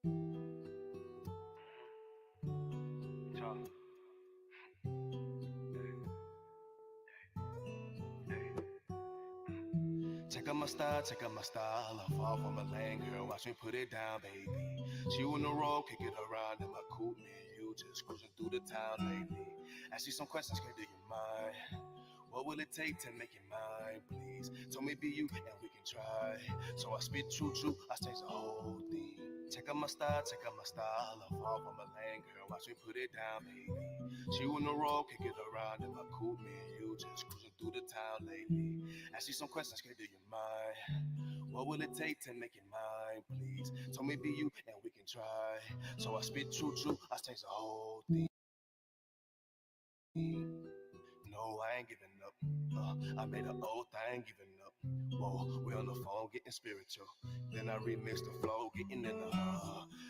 Check out my style. I fall from a lane, girl. Watch me put it down, baby. She on the road, kick it around in my coupe, me and you just cruising through the town lately. Ask you some questions, girl, do you mind? What will it take to make it mine, please? Tell me be you and we can try. So I spit true, I change the whole thing. Check out my style. I fall from a lane, girl. Watch me put it down, baby. She on the road, kick it around in my coupe, me and you just cruising through the town lately. Ask you some questions, girl, do you mind? What will it take to make it mine, please? Tell me be you and we can try. So I spit true, I change the whole thing. No, I ain't giving up. I made an oath, I ain't giving up. Whoa, we on the phone getting spiritual. Then I remix the flow, getting in the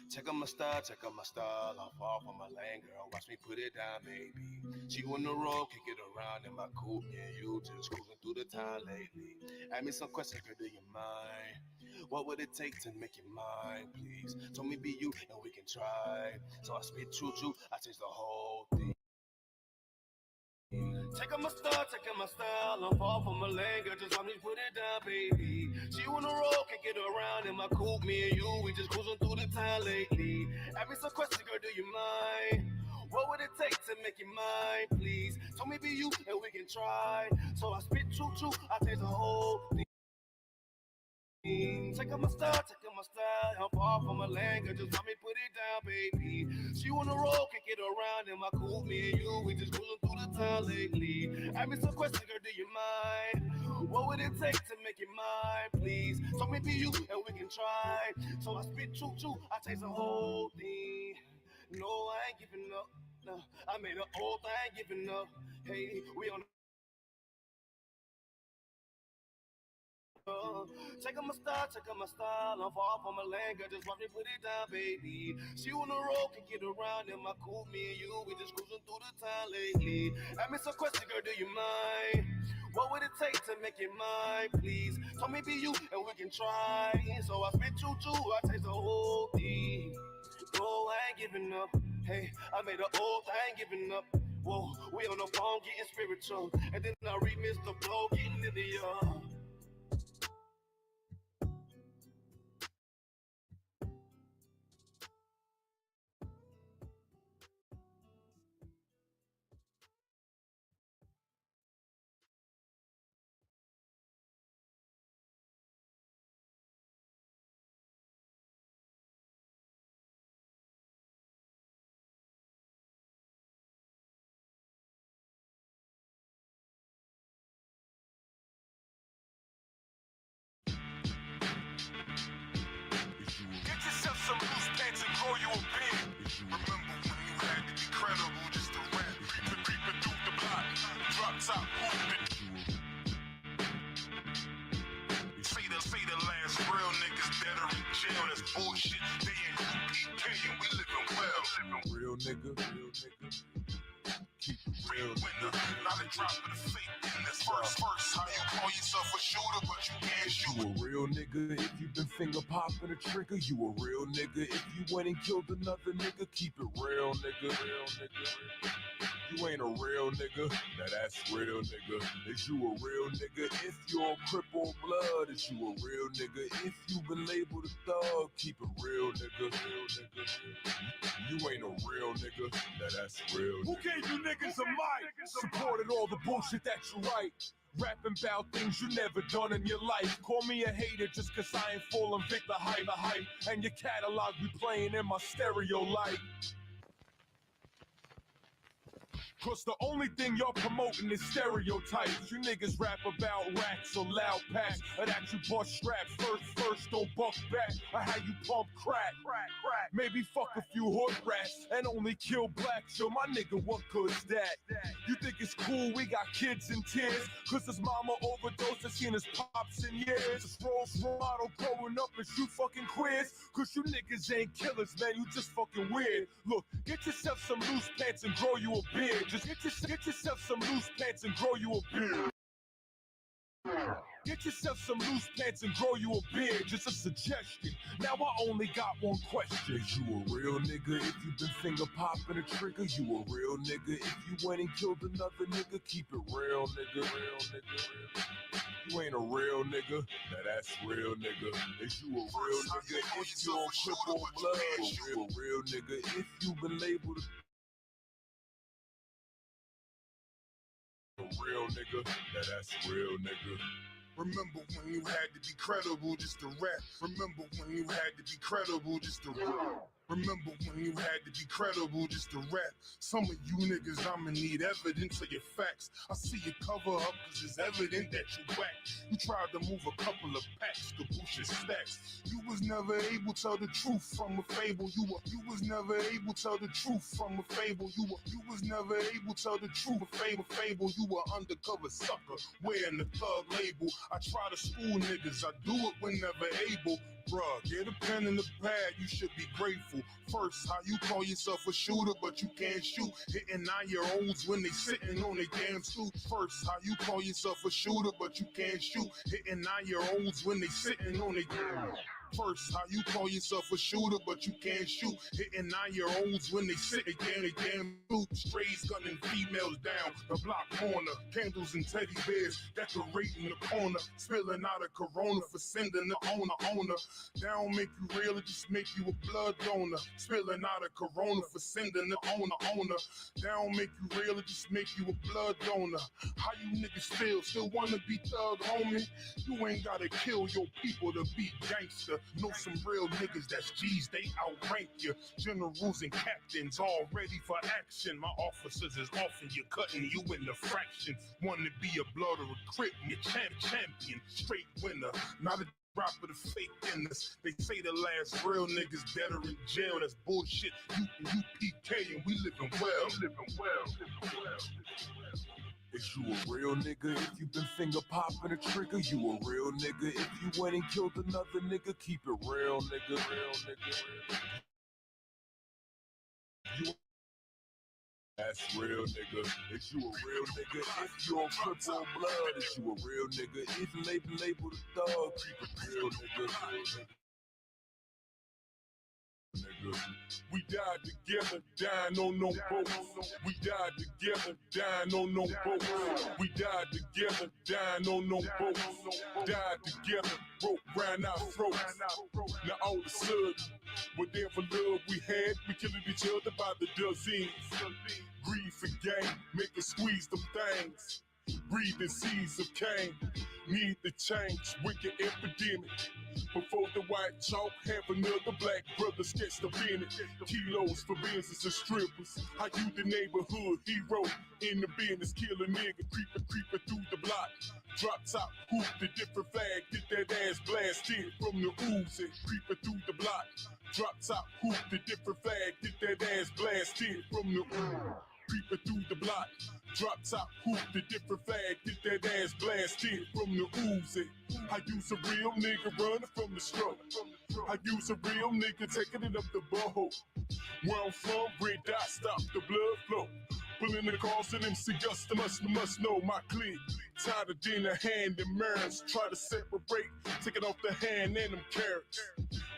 check out my style. I fall from my lane, girl. Watch me put it down, baby. She on the road, kick it around in my coupe, and you just cruising through the town lately. Ask me some questions, girl, do you mind? What would it take to make it mine, please? Tell me be you, and we can try. So I spit true, I change the whole thing. Check out my style, I'm far from a lane, girl, just let me put it down, baby. She on the road, can get around in my coupe, me and you, we just cruising through the town lately. Ask me some questions, girl, do you mind? What would it take to make it mine, please? Tell me be you, and we can try. So I spit true, I change the whole thing. Check out my style, I'm far from a lane, girl, just let me put it down, baby. She on the road, can get around in my coupe, me and you, we just cruising through the town lately. Ask me some questions, girl, do you mind? What would it take to make it mine, please? Tell me be you, and we can try. So I spit true, I change the whole thing. No, I ain't giving up, no, I made an oath, I ain't giving up. Hey, we on check out my style, I'm far from a lane, girl, just watch me put it down, baby. She on the road, can get around in my coupe, me and you, we just cruising through the town lately. Ask me some questions, girl, do you mind? What would it take to make it mine, please? Tell me be you, and we can try. So I spit true, I taste the whole thing. No, I ain't giving up. Hey, I made an oath, I ain't giving up. Whoa, we on the phone getting spiritual, and then I remix the flow, getting in the Get yourself some loose pants and grow you a beard. Remember when you had to be credible just to rap? Creeping through the block, drop top, moving. Say the last real niggas that are in jail. That's bullshit. They in U.P.K and we living well. Real nigga. Keep it real, winner. Not a drop of the fake in this first. How you call yourself a shooter, but you can't shoot? You a real nigga if you been finger popping a trigger. You a real nigga if you went and killed another nigga. Keep it real, nigga. You ain't a real nigga, now that's real nigga. Is you a real nigga if you're a crippled blood? Is you a real nigga if you been labeled a thug? Keep it real, nigga. You ain't a real nigga, now that's real nigga. Who gave you niggas a mic? Supported all the bullshit that you write. Rapping about things you never done in your life. Call me a hater just cause I ain't falling victim hype. And your catalog be playing in my stereo light. Cause the only thing y'all promoting is stereotypes. You niggas rap about racks or loud packs, or that you bust straps first, don't buck back, or how you pump crack. Maybe fuck a few hood rats and only kill blacks. Yo, my nigga, what good's that? You think it's cool we got kids in tears cause his mama overdosed and seen his pops in years? This Rolls model growing up and shoot fucking queers cause you niggas ain't killers, man, you just fucking weird. Look, get yourself some loose pants and grow you a beard. Just get yourself some loose pants and grow you a beard. Get yourself some loose pants and grow you a beard, just a suggestion. Now I only got one question. Is you a real nigga if you been finger popping a trigger? You a real nigga if you went and killed another nigga? Keep it real, nigga, real nigga. You ain't a real nigga, now that's real nigga. Is you a real nigga if you on cripple blood? You a real nigga if you been labeled a real nigga, now that's real nigga. Remember when you had to be credible just to rap. Remember when you had to be credible just to rap. Remember when you had to be credible just to rap. Some of you niggas, I'ma need evidence of your facts. I see you cover up cause it's evident that you whack. You tried to move a couple of packs, caboose stacks. You was never able to tell the truth from a fable. You was never able to tell the truth from a fable. You was never able to tell the truth from a fable. You were undercover sucker, wearing the thug label. I try to school niggas, I do it whenever able. Bruh, get a pen in the pad, you should be grateful. First, how you call yourself a shooter, but you can't shoot. Hitting 9-year-olds when they sitting on their damn suit. First, how you call yourself a shooter, but you can't shoot. Hitting 9-year-olds when they sitting on their damn. First, how you call yourself a shooter, but you can't shoot. Hitting 9-year-olds when they sit again, they damn suit. Strays gunning females down the block corner. Candles and teddy bears decorating the corner. Spilling out a Corona for sending the owner. That don't make you real, it just make you a blood donor. Spilling out a Corona for sending the owner. That don't make you real, it just make you a blood donor. How you niggas still wanna be thug, homie? You ain't gotta kill your people to be gangster. Know some real niggas that's G's, they outrank you. Generals and captains all ready for action. My officers is offering you, cutting you into fractions. Wanna be a blood or a crip, you champion, straight winner. Not a drop of the fake in us. They say the last real niggas better in jail. That's bullshit. U.P.K. and we living well. Is you a real nigga if you been finger popping a trigger? You a real nigga if you went and killed another nigga? Keep it real, nigga, real nigga. You that's real nigga. Is you a real nigga if you on cripple blood? Is you a real nigga if you labeled a thug? Keep it real, nigga. We died together, dying on no boats. We died together, dying on no boats. We died together, dying on no boats. Died together, broke round our throats. Now all of a sudden, whatever love we had, we killing each other by the dozens. Greed for gain, make us squeeze them things. Breathing seeds of Cain, need to change, wicked epidemic. Before the white chalk, have another black brother sketched up in it. Kilos for business and strippers. How you the neighborhood hero in the business, kill a nigga, creeping through the block. Drop top, hoop the different flag, get that ass blasted from the ooze and creeping through the block. Drop top, hoop the different flag, get that ass blasted from the ooze. Creeping through the block. Drop top, hoop the different flag, get that ass blasted from the ooze. I use a real nigga running from the struggle. I use a real nigga taking it up the butthole. Where I'm from, red dot, stop the blood flow. Pulling the cars and MC Gusta must know my clique. Tired of dinner, hand and mirrors. Try to separate, take it off the hand and them carrots.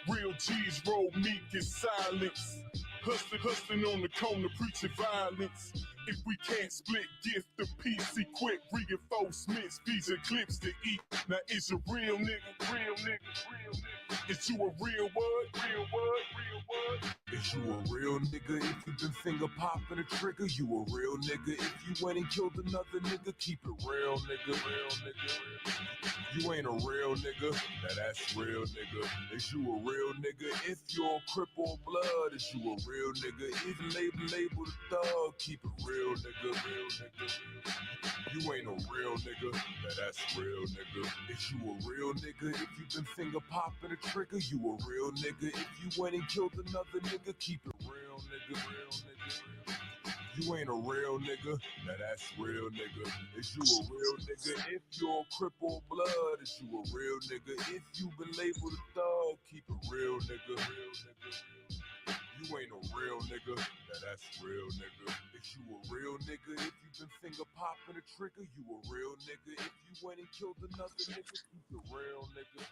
Real G's roll meek in silence. Hustling on the corner, preaching violence. If we can't split, gift the peace, equip, reinforcements, visa clips to eat. Now is a real nigga, real nigga, real nigga. Is you a real word, real word, real word? Is you a real nigga if you been finger popping a trigger? You a real nigga if you went and killed another nigga? Keep it real, nigga, real nigga. You ain't a real nigga, now that's real nigga. Is you a real nigga if you on cripple blood? Is you a real nigga if you labeled a thug? Keep it real, nigga, real nigga. You ain't a real nigga, now that's real nigga. Is you a real nigga if you been finger popping a trigger? You a real nigga if you went and killed another nigga? Keep it real, nigga, real nigga. You ain't a real nigga, now that's real nigga. Is you a real nigga if you on cripple blood? Is you a real nigga if you been labeled a thug? Keep it real, nigga, real nigga. You ain't a real nigga, now that's real nigga. Is you a real nigga if you been finger popping a trigger? You a real nigga if you went and killed another nigga? You a real nigga.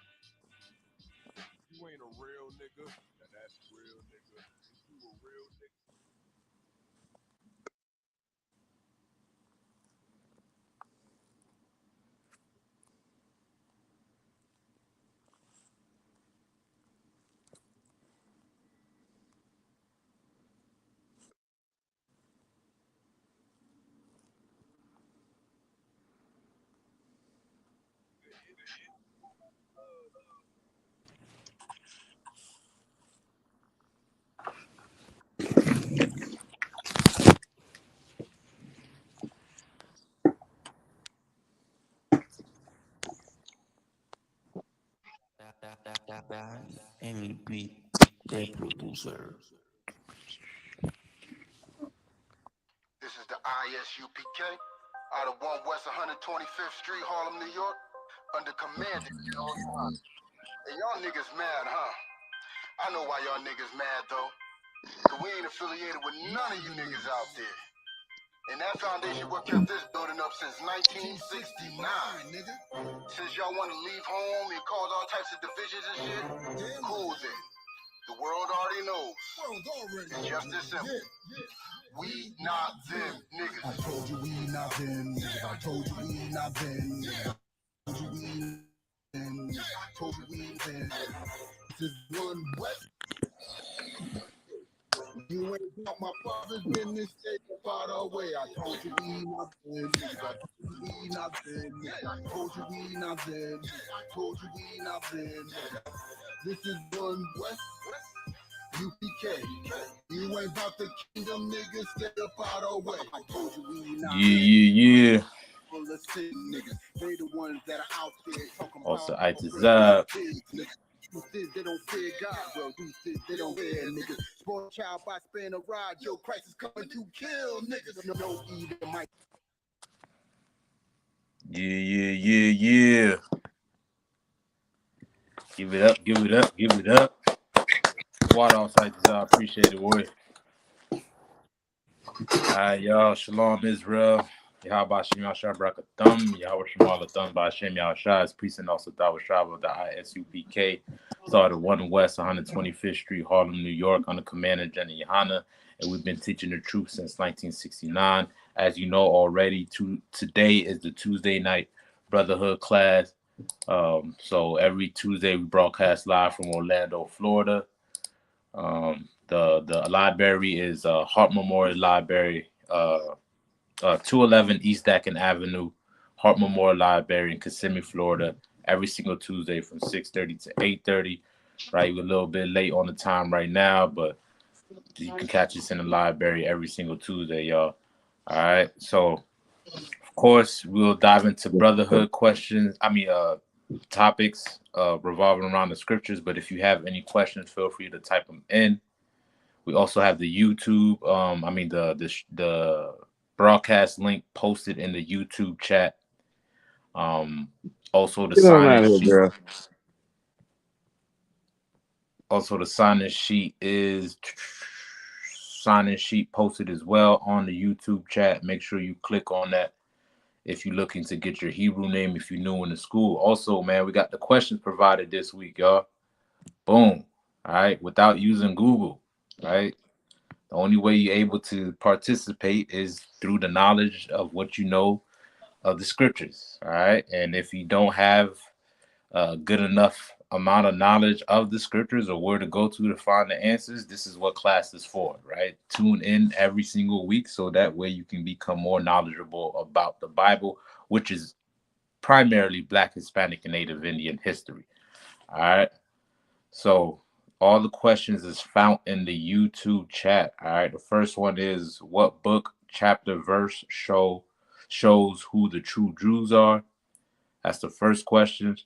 You ain't a real nigga, now that's real nigga. Is you a real nigga? Any beat, their producer. This is the I.S.U.P.K. out of 1 West 125th Street, Harlem, New York, under command. Hey, y'all niggas mad, huh? I know why y'all niggas mad, though. Cause we ain't affiliated with none of you niggas out there. And that foundation what kept this building up since 1969, nigga. Since y'all want to leave home and cause all types of divisions and shit, cool then. The world already knows. It's just this simple. We not them niggas. I told you we not them niggas. I told you we not them niggas. I told you we them niggas. I told you we them. This is one West. You ain't got my father's business, take far away. I told you we not them niggas. I told you we not them niggas. I told you we not them niggas. I told you we not them niggas. This is one West. U.P.K. You ain't about the kingdom, niggas. Stay up out of way. I told you we not. Yeah. They the ones that are out there talking Also, about Isupk. They don't fear God, well, they don't fear niggas. Spoiled child by spin a ride, yo, Christ is coming to kill niggas. No either might. Yeah. Give it up. Water outside this, I appreciate it, boy. Alright, y'all. Shalom, Israel. Yahweh Shem Yahshua Brakathum. Yahweh Shemal Athum by Shem Yahshua. Peace and also Dawa Shava of the I.S.U.P.K. Started 1 West 125th Street, Harlem, New York, under Commander General YAHANNA. And we've been teaching the truth since 1969. As you know already, today is the Tuesday night Brotherhood class. So every Tuesday we broadcast live from Orlando, Florida. The library is Hart Memorial Library, 211 East Dakin Avenue, Hart Memorial Library in Kissimmee, Florida. Every single Tuesday from 6:30 to 8:30. Right, we're a little bit late on the time right now, but you can catch us in the library every single Tuesday, y'all. All right, so of course we'll dive into brotherhood questions. Topics revolving around the scriptures. But if you have any questions, feel free to type them in. We also have the YouTube, the broadcast link posted in the YouTube chat. Also the sign-in sheet posted as well on the YouTube chat. Make sure you click on that if you're looking to get your Hebrew name, if you're new in the school. Also, man, we got the questions provided this week, y'all. Boom. All right, without using Google, right? The only way you're able to participate is through the knowledge of what you know of the scriptures. All right. And if you don't have a good enough amount of knowledge of the scriptures or where to go to find the answers, this is what class is for, right? Tune in every single week so that way you can become more knowledgeable about the Bible, which is primarily Black, Hispanic, and Native Indian history. All right. So all the questions is found in the YouTube chat. All right. The first one is, what book, chapter, verse shows who the true Jews are? That's the first question.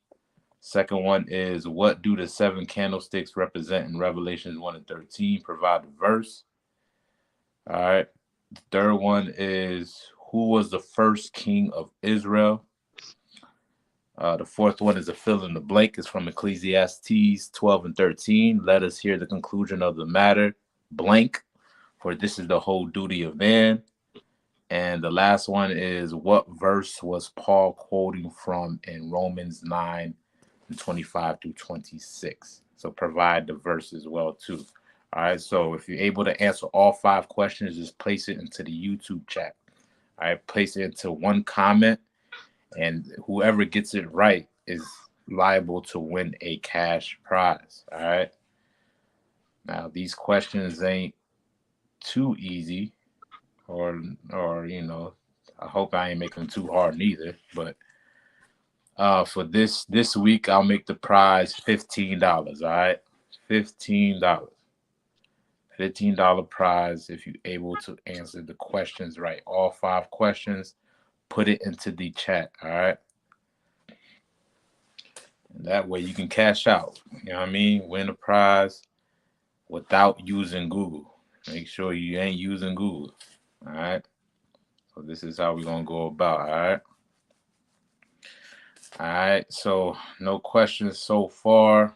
Second one is, what do the 7 candlesticks represent in Revelations 1 and 13? Provide the verse. All right. The third one is, who was the first king of Israel? The fourth one is a fill in the blank. It's from Ecclesiastes 12 and 13. Let us hear the conclusion of the matter. blank for this is the whole duty of man. And the last one is what verse was Paul quoting from in Romans 9:25 through 26? So provide the verse as well too. All right. So if you're able to answer all 5 questions, just place it into the YouTube chat. All right. Place it into one comment, and whoever gets it right is liable to win a cash prize. All right. Now these questions ain't too easy, or I hope I ain't making them too hard neither. But for this week, I'll make the prize $15. All right, $15. $15 prize if you're able to answer the questions right. All 5 questions, put it into the chat. All right. And that way you can cash out. You know what I mean? Win a prize without using Google. Make sure you ain't using Google. All right. So this is how we're gonna go about. All right. All right. So no questions so far.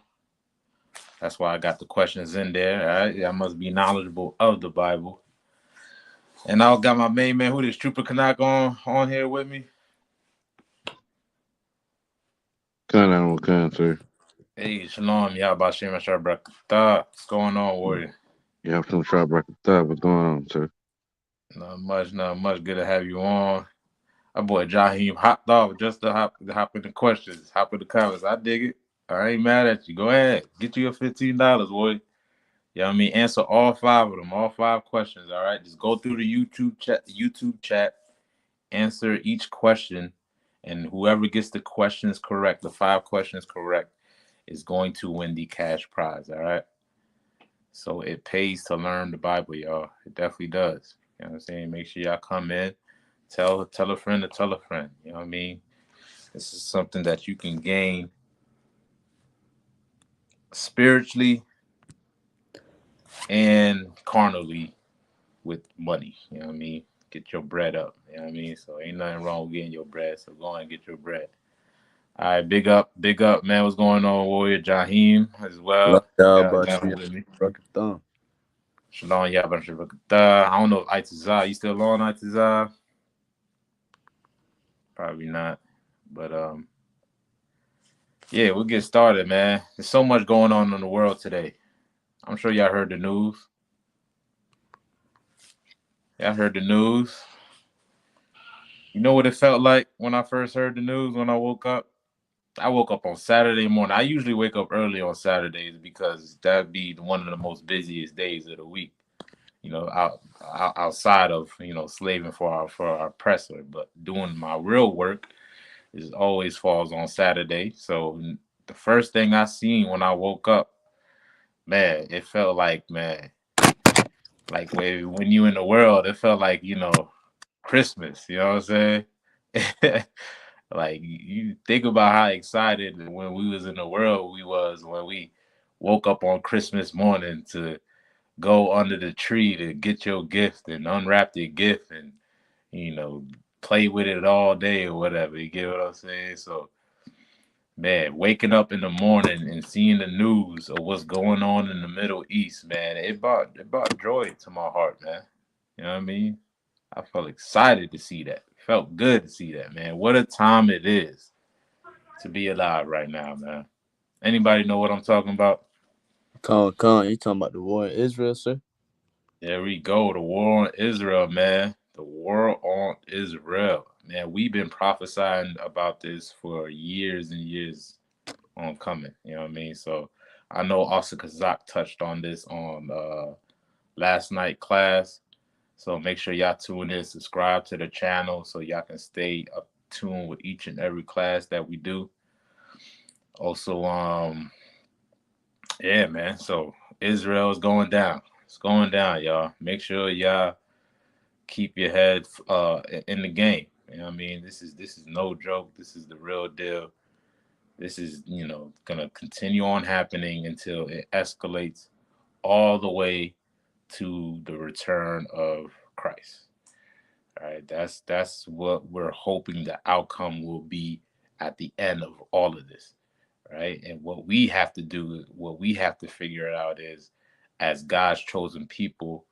That's why I got the questions in there. All right. I must be knowledgeable of the Bible. And I got my main man, who this Trooper Kanak on here with me. Sir. Hey, Shalom, Yahbashim Ashar Brakatah. What's going on, warrior? You have some sharp record. What's going on, sir? Not much. Good to have you on. Our boy Jaheem hopped off just to hop in the questions, hop in the comments. I dig it. I ain't mad at you. Go ahead. Get you your $15, boy. You know what I mean? Answer all 5 of them, all 5 questions. All right. Just go through the YouTube chat, answer each question, and whoever gets the questions correct, the 5 questions correct, is going to win the cash prize. All right. So it pays to learn the Bible, y'all. It definitely does. You know what I'm saying? Make sure y'all come in. Tell a friend to tell a friend. You know what I mean? This is something that you can gain spiritually and carnally with money. You know what I mean? Get your bread up. You know what I mean? So ain't nothing wrong with getting your bread. So go and get your bread. All right, big up, man. What's going on, Warrior Jaheem as well? Got him with me. Shalom, I don't know if Itazah, you still on Itazah? Probably not. But yeah, we'll get started, man. There's so much going on in the world today. I'm sure y'all heard the news. Y'all heard the news. You know what it felt like when I first heard the news when I woke up? I woke up on Saturday morning. I usually wake up early on Saturdays because that'd be one of the most busiest days of the week. You know, outside of, slaving for our oppressor, but doing my real work is always falls on Saturday. So the first thing I seen when I woke up, man, it felt like, man, like when you in the world, it felt like, Christmas, you know what I'm saying? Like you think about how excited when we was in the world we was when we woke up on Christmas morning to go under the tree to get your gift and unwrap your gift and, play with it all day or whatever. You get what I'm saying? So, man, waking up in the morning and seeing the news of what's going on in the Middle East, man, it brought joy to my heart, man. You know what I mean? I felt excited to see that. Felt good to see that, man. What a time it is to be alive right now, man. Anybody know what I'm talking about? You talking about the war in Israel, sir? There we go. The war on Israel, man. The war on Israel. Man, we've been prophesying about this for years and years on coming. You know what I mean? So I know Isupk touched on this on last night class. So make sure y'all tune in, subscribe to the channel so y'all can stay up tuned with each and every class that we do. Also, yeah, man. So Israel is going down. It's going down, y'all. Make sure y'all keep your head in the game. You know what I mean? This is no joke. This is the real deal. This is, gonna continue on happening until it escalates all the way to the return of Christ. All right, that's what we're hoping the outcome will be at the end of all of this, right? And what we have to do, what we have to figure out is as God's chosen people,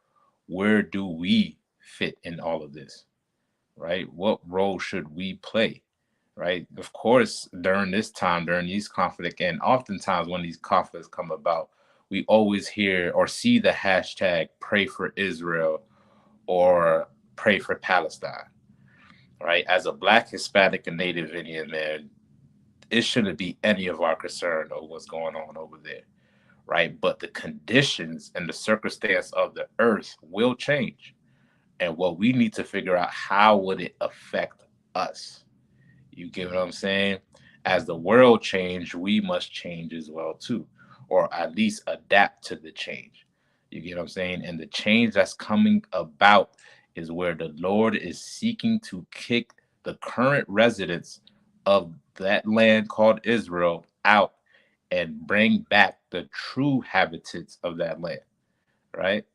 where do we fit in all of this, right? What role should we play, right? Of course, during this time, during these conflicts, and oftentimes when these conflicts come about, we always hear or see the hashtag pray for Israel or pray for Palestine, right? As a Black, Hispanic, and Native Indian man, it shouldn't be any of our concern of what's going on over there, right? But the conditions and the circumstance of the earth will change. And what we need to figure out, how would it affect us? You get what I'm saying? As the world changed, we must change as well too, or at least adapt to the change. You get what I'm saying? And the change that's coming about is where the Lord is seeking to kick the current residents of that land called Israel out and bring back the true habitants of that land, right?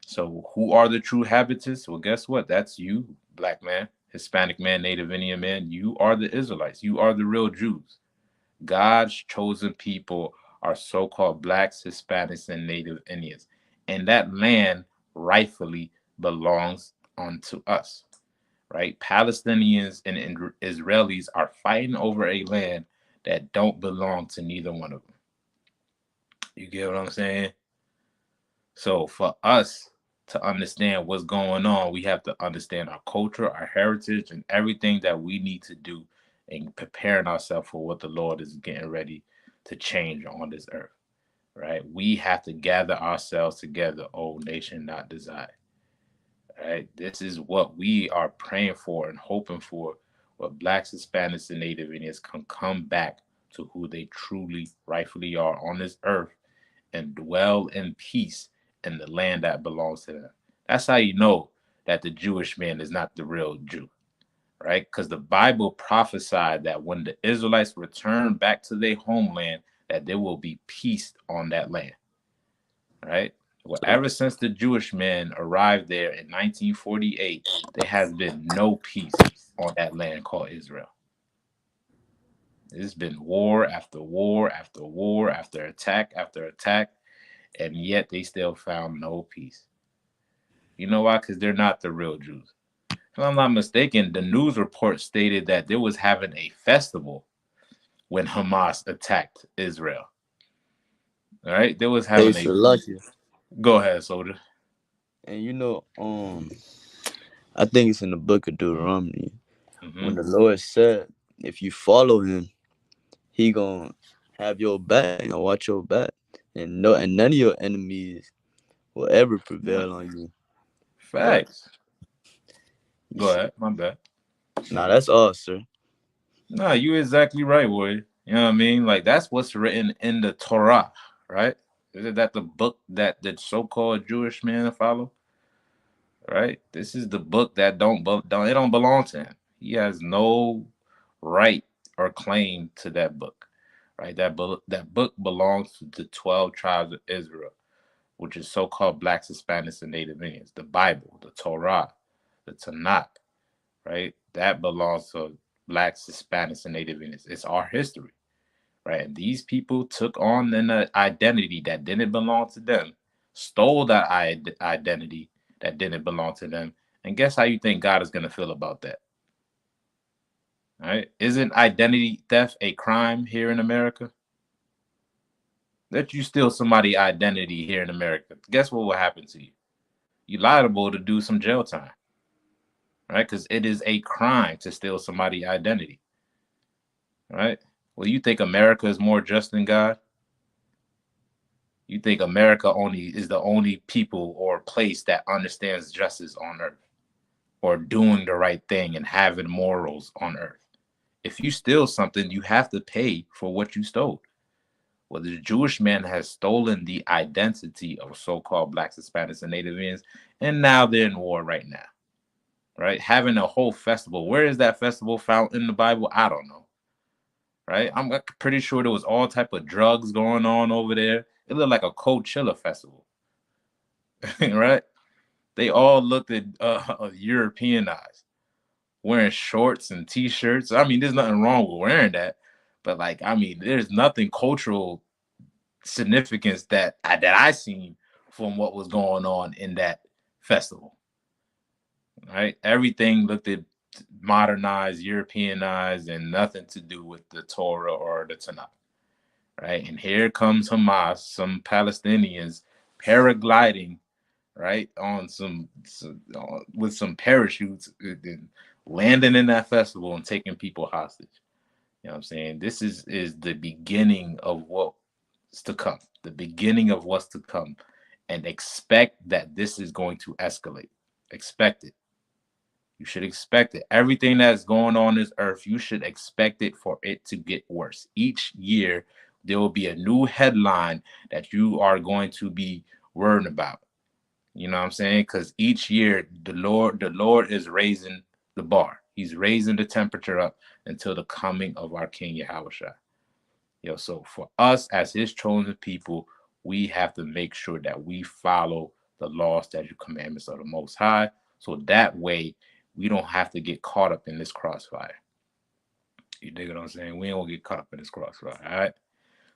So who are the true habitants? Well, guess what? That's you, Black man, Hispanic man, Native Indian man. You are the Israelites. You are the real Jews. God's chosen people are so-called Blacks, Hispanics, and Native Indians. And that land rightfully belongs unto us, right? Palestinians and Israelis are fighting over a land that don't belong to neither one of them. You get what I'm saying? So for us to understand what's going on, we have to understand our culture, our heritage, and everything that we need to do in preparing ourselves for what the Lord is getting ready to change on this earth, right? We have to gather ourselves together, O nation not desired, right? This is what we are praying for and hoping for, what Blacks, Hispanics, and Native Indians can come back to who they truly, rightfully are on this earth and dwell in peace in the land that belongs to them. That's how you know that the Jewish man is not the real Jew, right? Because the Bible prophesied that when the Israelites return back to their homeland, that there will be peace on that land, right? Well, ever since the Jewish man arrived there in 1948, there has been no peace on that land called Israel. It's been war after war after war after attack after attack, and yet they still found no peace. You know why? Because they're not the real Jews. If I'm not mistaken, the news report stated that there was having a festival when Hamas attacked Israel. All right, there was Hey, having a. sir, lucky. Go ahead, soldier. And I think it's in the book of Deuteronomy when the Lord said, if you follow him, he gonna have your back and watch your back, and none of your enemies will ever prevail on you. But Facts. Go ahead. My bad. nah, that's all, sir. No, you exactly right, boy. You know what I mean? Like that's what's written in the Torah, right? Isn't that the book that the so-called Jewish man follow? Right? This is the book that don't belong to him. He has no right or claim to that book. Right? That book belongs to the 12 tribes of Israel, which is so-called Blacks, Hispanics, and Native Indians. The Bible, the Torah, the Tanakh, right? That belongs to Blacks, Hispanics, and Native Indians. It's our history, right? And these people took on an identity that didn't belong to them, stole that identity that didn't belong to them. And guess how you think God is going to feel about that? All right? Isn't identity theft a crime here in America? Let you steal somebody's identity here in America. Guess what will happen to you? You're liable to do some jail time, right? Because it is a crime to steal somebody's identity, right? Well, you think America is more just than God? You think America only is the only people or place that understands justice on earth, or doing the right thing and having morals on earth? If you steal something, you have to pay for what you stole. Well, the Jewish man has stolen the identity of so-called Blacks, Hispanics, and Native Indians, and now they're in war right now, right? Having a whole festival. Where is that festival found in the Bible? I don't know, right? I'm pretty sure there was all type of drugs going on over there. It looked like a Coachella festival, right? They all looked at Europeanized, wearing shorts and t-shirts. I mean, there's nothing wrong with wearing that, but like, I mean, there's nothing cultural significance that I seen from what was going on in that festival. Right? Everything looked at modernized, Europeanized, and nothing to do with the Torah or the Tanakh. Right? And here comes Hamas, some Palestinians paragliding, right, on with some parachutes, and landing in that festival and taking people hostage. You know what I'm saying? This is the beginning of what's to come. The beginning of what's to come. And expect that this is going to escalate. Expect it. You should expect it. Everything that's going on this earth, you should expect it for it to get worse. Each year, there will be a new headline that you are going to be worrying about. You know what I'm saying? Because each year, the Lord is raising the bar. He's raising the temperature up until the coming of our King Yahushua. So for us as his chosen people, we have to make sure that we follow the law, statute, commandments of the Most High. So that way, we don't have to get caught up in this crossfire. You dig what I'm saying? We don't get caught up in this crossfire. All right.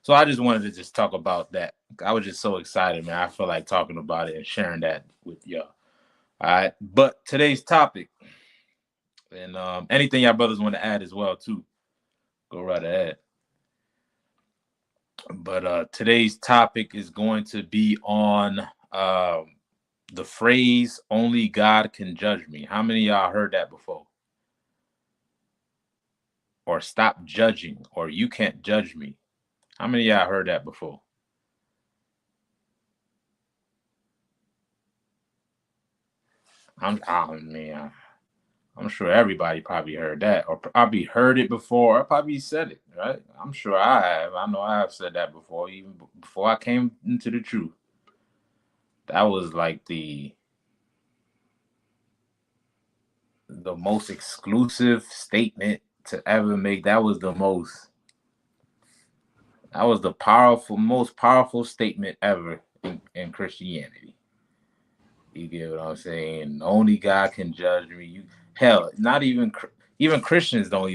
So I just wanted to just talk about that. I was just so excited, man. I feel like talking about it and sharing that with y'all. All right. But today's topic, and anything y'all brothers want to add as well, too, go right ahead. But today's topic is going to be on the phrase, only God can judge me. How many of y'all heard that before? Or stop judging, or you can't judge me. How many of y'all heard that before? I'm sure everybody probably heard that, or probably heard it before, or probably said it, right? I'm sure I have. I know I have said that before, even before I came into the truth. That was like the most exclusive statement to ever make. That was the most most powerful statement ever in Christianity. You get what I'm saying? Only God can judge me. Hell, not even Christians don't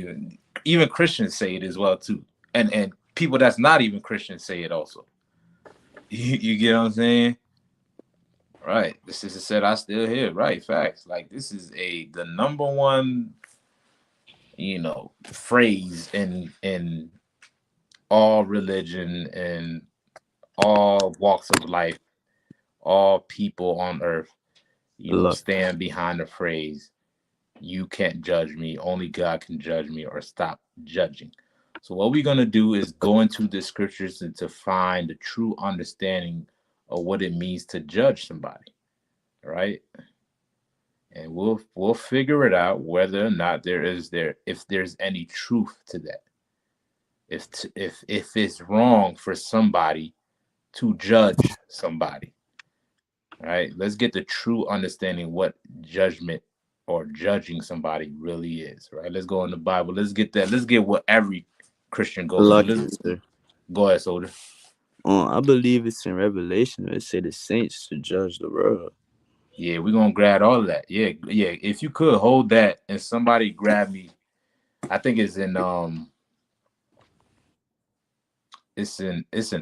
even Christians say it as well too. And people that's not even Christians say it also. You get what I'm saying? Right. This is said I still hear. Right. Facts. Like this is the number one, phrase in all religion and all walks of life, all people on earth, stand behind the phrase, you can't judge me, only God can judge me, or stop judging. So what we're going to do is go into the scriptures and to find the true understanding of what it means to judge somebody, right? And we'll figure it out whether or not if there's any truth to that. If it's wrong for somebody to judge somebody, right? Let's get the true understanding what judgment or judging somebody really is, right? Let's go in the Bible. Let's get that. Let's get what every Christian goes through. Go ahead, soldier. I believe it's in Revelation where it said the saints to judge the world. Yeah, we're gonna grab all of that. Yeah. If you could hold that and somebody grab me, I think it's in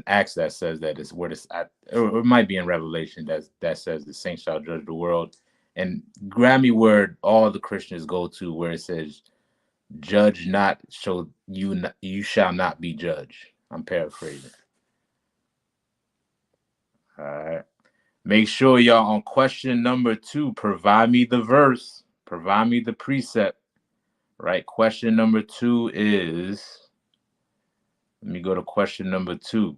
Acts that says that it's where it might be in Revelation that says the saints shall judge the world. And grab me where all the Christians go to where it says, judge not, so you shall not be judged. I'm paraphrasing. All right. Make sure y'all on question number 2, provide me the verse, provide me the precept. Right. Question number 2 is, let me go to question number 2.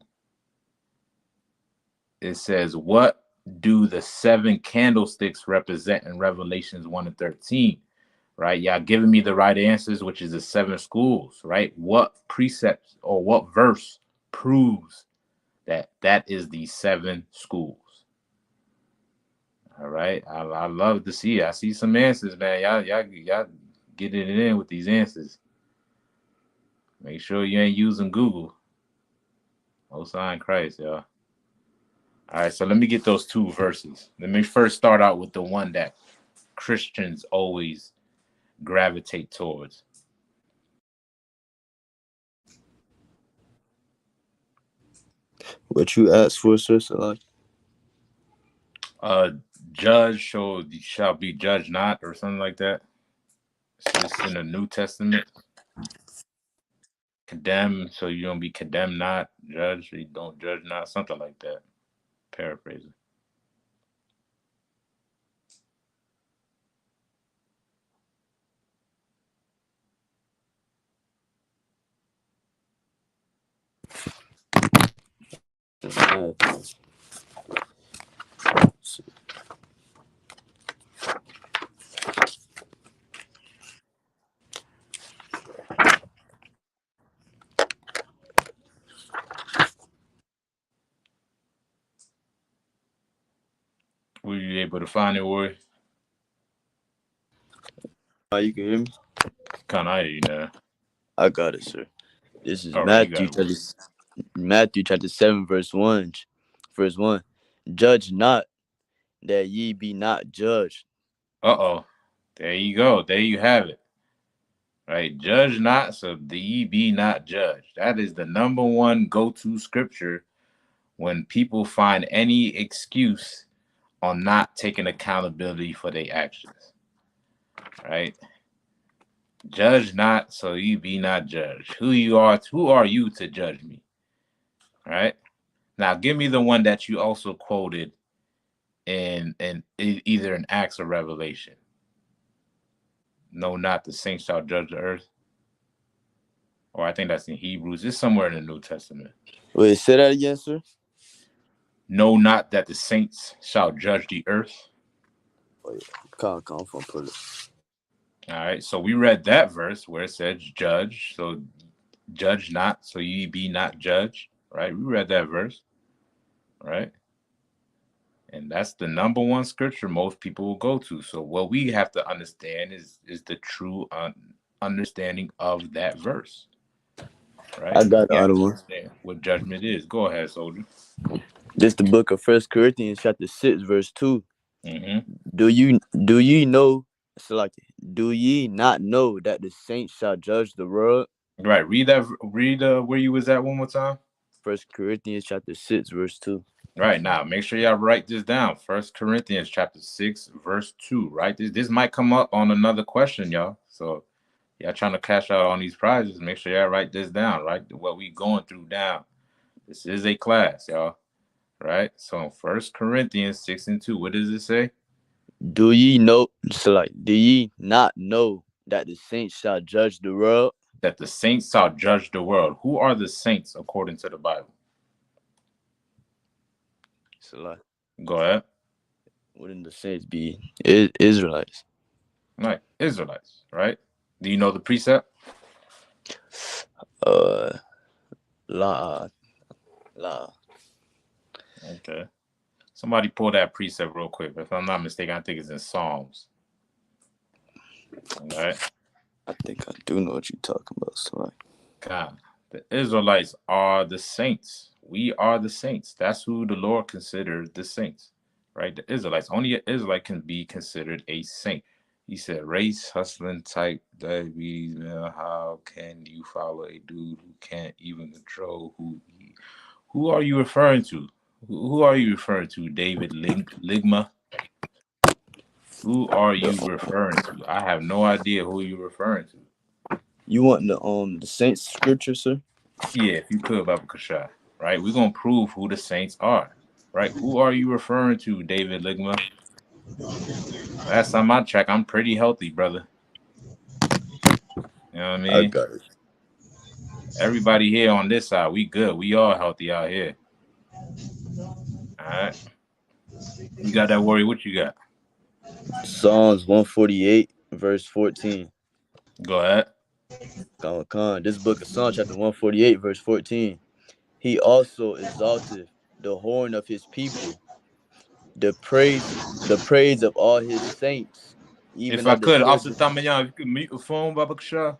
It says, what do the 7 candlesticks represent in Revelations 1-13? Right? Y'all giving me the right answers, which is the 7 schools, right? What precepts or what verse proves that is the 7 schools? All right. I love to see it. I see some answers, man. Y'all getting it in with these answers. Make sure you ain't using Google. Most High in Christ, y'all. All right, so let me get those 2 verses. Let me first start out with the one that Christians always gravitate towards. What you asked for, Sir Salaki? Judge shall be judged not, or something like that. It's in the New Testament. Condemn, so you don't be condemned not, judge, so you don't judge not, something like that. Paraphrasing. Were you able to find it, Warrior? You can hear me? Kind of, you know. I got it, sir. This is All right, you got it, Warrior. Matthew chapter 7, verse 1. Verse 1. Judge not, that ye be not judged. Uh-oh. There you go. There you have it. Right? Judge not, so ye be not judged. That is the number one go-to scripture when people find any excuse on not taking accountability for their actions. Right? Judge not, so ye be not judged. Who are you to judge me? Right? Now give me the one that you also quoted in either in Acts or Revelation. No, not the saints shall judge the earth. Or I think that's in Hebrews. It's somewhere in the New Testament. Wait, say that again, sir? Know not that the saints shall judge the earth. Oh, yeah. Come on, put it. All right. So we read that verse where it says judge. So judge not, so ye be not judged. Right. We read that verse. Right. And that's the number one scripture most people will go to. So what we have to understand is the true understanding of that verse. Right. I got the We have other to one. understand what judgment is. Go ahead, soldier. This the book of 1 Corinthians chapter 6, verse 2. Mm-hmm. Do ye know, do ye not know that the saints shall judge the world? Right. Read where you was at one more time. 1 Corinthians chapter 6, verse 2. Right, now make sure y'all write this down. 1 Corinthians chapter 6, verse 2. Right. This might come up on another question, y'all. So y'all trying to cash out on these prizes, make sure y'all write this down, right? What we going through down. This is a class, y'all. Right. So 1 Corinthians 6 and 2. What does it say? Do ye not know that the saints shall judge the world? That the saints shall judge the world. Who are the saints according to the Bible? Go ahead. Wouldn't the saints be Israelites? Right. Israelites, right? Do you know the precept? La. Okay. Somebody pull that precept real quick. If I'm not mistaken, I think it's in Psalms. All right. I think I do know what you're talking about, so God, the Israelites are the saints. We are the saints. That's who the Lord considered the saints, right? The Israelites. Only an Israelite can be considered a saint. He said, race hustling type diabetes, man. How can you follow a dude who can't even control who are you referring to? Who are you referring to? David Ligma? Who are you referring to? I have no idea who you're referring to. You want the saints scripture, sir? Yeah, if you could, Baba Kasha. Right? We're going to prove who the saints are. Right? Who are you referring to, David Ligma? Last time I checked, I'm pretty healthy, brother. You know what I mean? I got it. Everybody here on this side, we good. We all healthy out here. All right. You got that, Warrior? What you got? Psalms 148, verse 14. Go ahead. This book of Psalms, chapter 148, verse 14. He also exalted the horn of his people, the praise of all his saints, If even I of the could, Officer children. Tamayan, if you could mute your phone, Baba Kasha.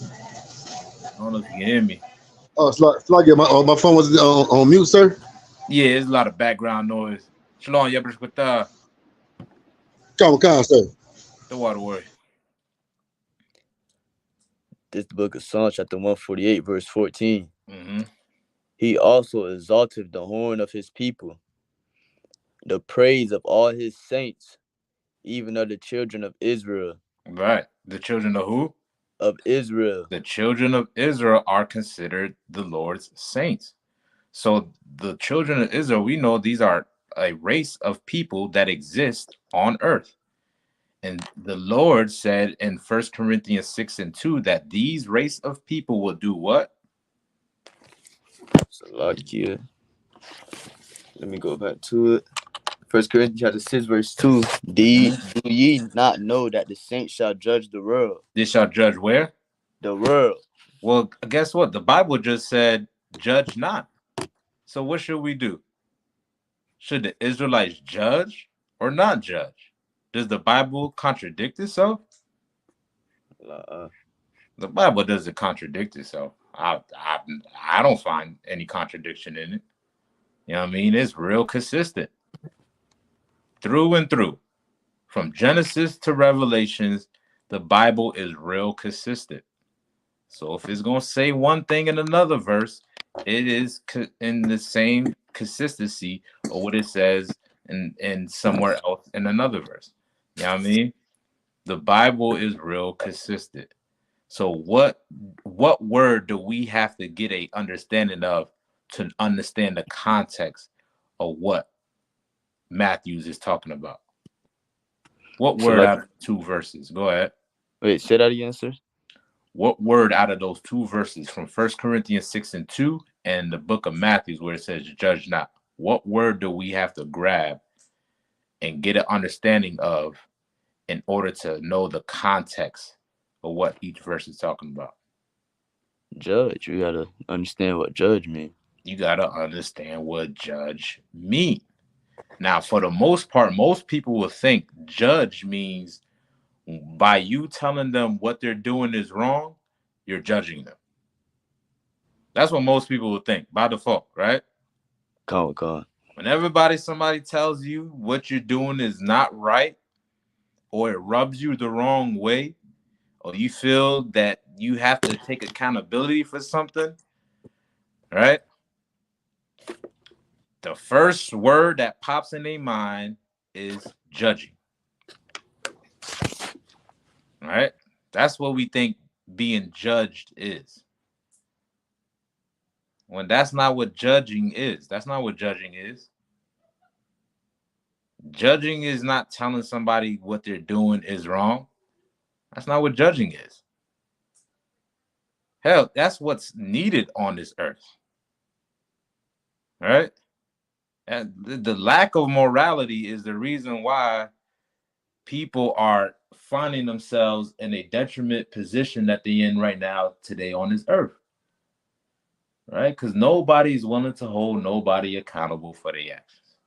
I don't know if you can hear me. Oh, my phone was on mute, sir. Yeah, there's a lot of background noise. Shalom, Yabrishpata. Come, sir. The water Warrior. This book of Psalms, chapter 148, verse 14. Mm-hmm. He also exalted the horn of his people, the praise of all his saints, even of the children of Israel. Right. The children of who? Of Israel. The children of Israel are considered the Lord's saints. So the children of Israel, we know these are a race of people that exist on earth. And the Lord said in 1 Corinthians 6:2 that these race of people will do what? Salakia. Let me go back to it. 1 Corinthians chapter 6, verse 2. Do ye not know that the saints shall judge the world? They shall judge where? The world. Well, guess what? The Bible just said, judge not. So what should we do? Should the Israelites judge or not judge? Does the Bible contradict itself? The Bible doesn't contradict itself. I don't find any contradiction in it. You know what I mean? It's real consistent. Through and through. From Genesis to Revelations, the Bible is real consistent. So if it's going to say one thing in another verse, it is in the same consistency of what it says in somewhere else in another verse. You know what I mean? The Bible is real consistent. So what word do we have to get a understanding of to understand the context of what Matthews is talking about? What word out of 2 verses? Go ahead. Wait, say that again, sir. What word out of those 2 verses from 1 Corinthians 6:2 and the book of Matthew where it says judge not? What word do we have to grab and get an understanding of in order to know the context of what each verse is talking about? Judge. You gotta understand what judge means. You gotta understand what judge means. Now, for the most part, most people will think judge means by you telling them what they're doing is wrong, you're judging them. That's what most people will think by default, right? When somebody tells you what you're doing is not right, or it rubs you the wrong way, or you feel that you have to take accountability for something, right? The first word that pops in their mind is judging. Right? That's what we think being judged is. When that's not what judging is. That's not what judging is. Judging is not telling somebody what they're doing is wrong. That's not what judging is. Hell, that's what's needed on this earth. Right? And the lack of morality is the reason why people are finding themselves in a detriment position that they're in right now today on this earth. Right? Because nobody's willing to hold nobody accountable for their actions.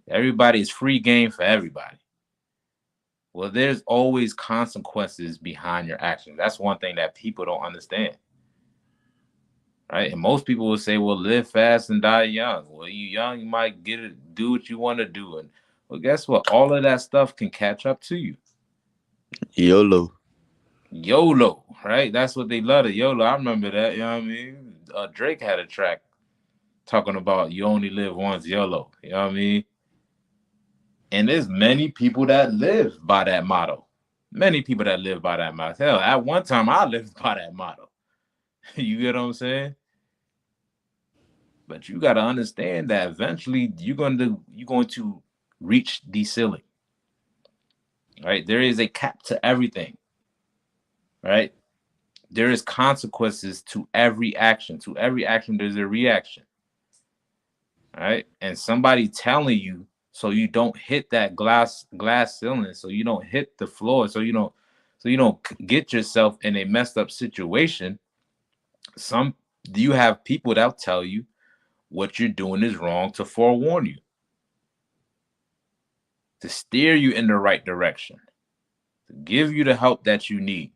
Everybody is free game for everybody. Well, there's always consequences behind your actions. That's one thing that people don't understand. Right? And most people will say, well, live fast and die young. Well, you young, you might get it, do what you want to do. And well, guess what? All of that stuff can catch up to you. YOLO, right? That's what they love, the YOLO. I remember that, you know what I mean? Drake had a track talking about you only live once, YOLO. You know what I mean? And there's many people that live by that motto. Many people that live by that motto. Hell, at one time, I lived by that motto. You get what I'm saying? But you got to understand that eventually you're going to reach the ceiling. Right? There is a cap to everything. Right? There is consequences to every action. To every action, there's a reaction. Right? And somebody telling you so you don't hit that glass ceiling, so you don't hit the floor, so you don't get yourself in a messed up situation. You have people that'll tell you what you're doing is wrong to forewarn you, to steer you in the right direction, to give you the help that you need.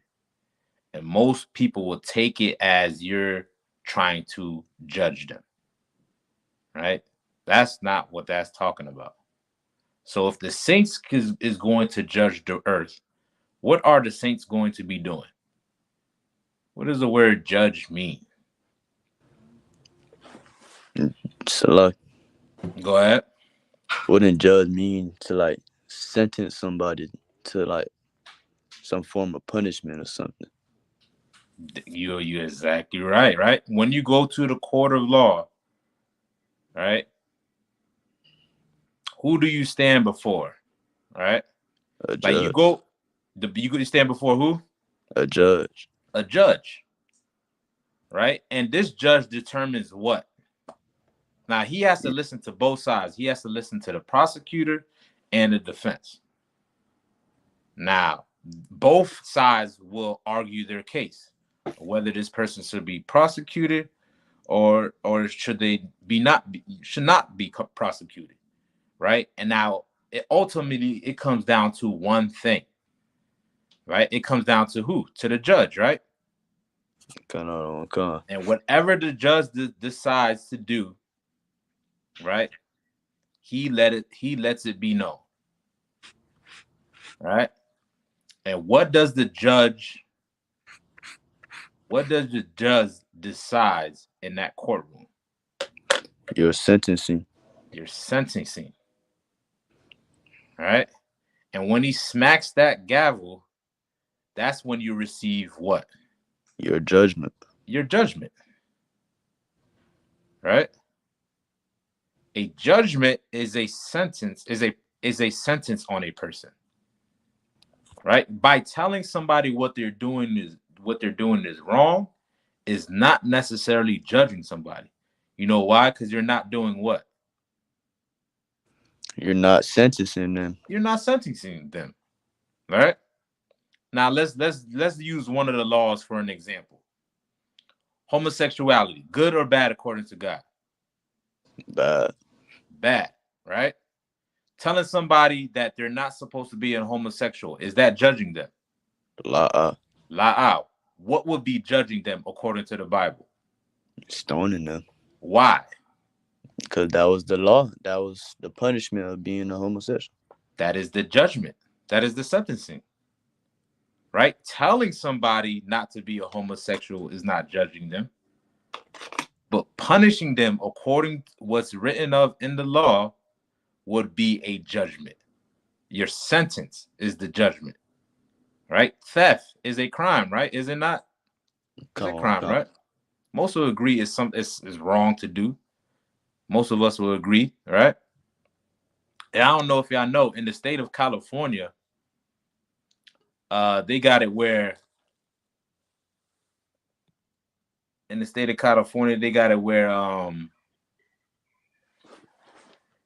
And most people will take it as you're trying to judge them. Right? That's not what that's talking about. So if the saints is going to judge the earth, what are the saints going to be doing? What does the word judge mean? Salah. Go ahead. Wouldn't judge mean to like sentence somebody to like some form of punishment or something? You're exactly right, right? When you go to the court of law, right? Who do you stand before? Right? A Like you judge. go, you stand before who? A judge. A judge, right? And this judge determines what? Now he has to listen to both sides. He has to listen to the prosecutor and the defense. Now, both sides will argue their case, whether this person should be prosecuted or should they should not be prosecuted, right? And now it comes down to one thing, right? It comes down to who? To the judge, right? And whatever the judge decides to do, right? He lets it be known, right? And what does the judge decides in that courtroom? You're sentencing. You're sentencing, right? And when he smacks that gavel, that's when you receive what? Your judgment. Your judgment, right? A judgment is a sentence, is a sentence on a person, right? By telling somebody what they're doing is wrong, is not necessarily judging somebody. You know why? Because you're not doing what? You're not sentencing them. You're not sentencing them, right? Now let's use one of the laws for an example. Homosexuality, good or bad according to God? Bad. Bad, right? Telling somebody that they're not supposed to be a homosexual, is that judging them? La'ah. What would be judging them according to the Bible? Stoning them. Why? Because that was the law. That was the punishment of being a homosexual. That is the judgment. That is the sentencing. Right? Telling somebody not to be a homosexual is not judging them. But punishing them according to what's written of in the law would be a judgment. Your sentence is the judgment. Right? Theft is a crime, right? Is it not? It's a crime, right? Most will agree is wrong to do. Most of us will agree, right? And I don't know if y'all know, in the state of California, they got it where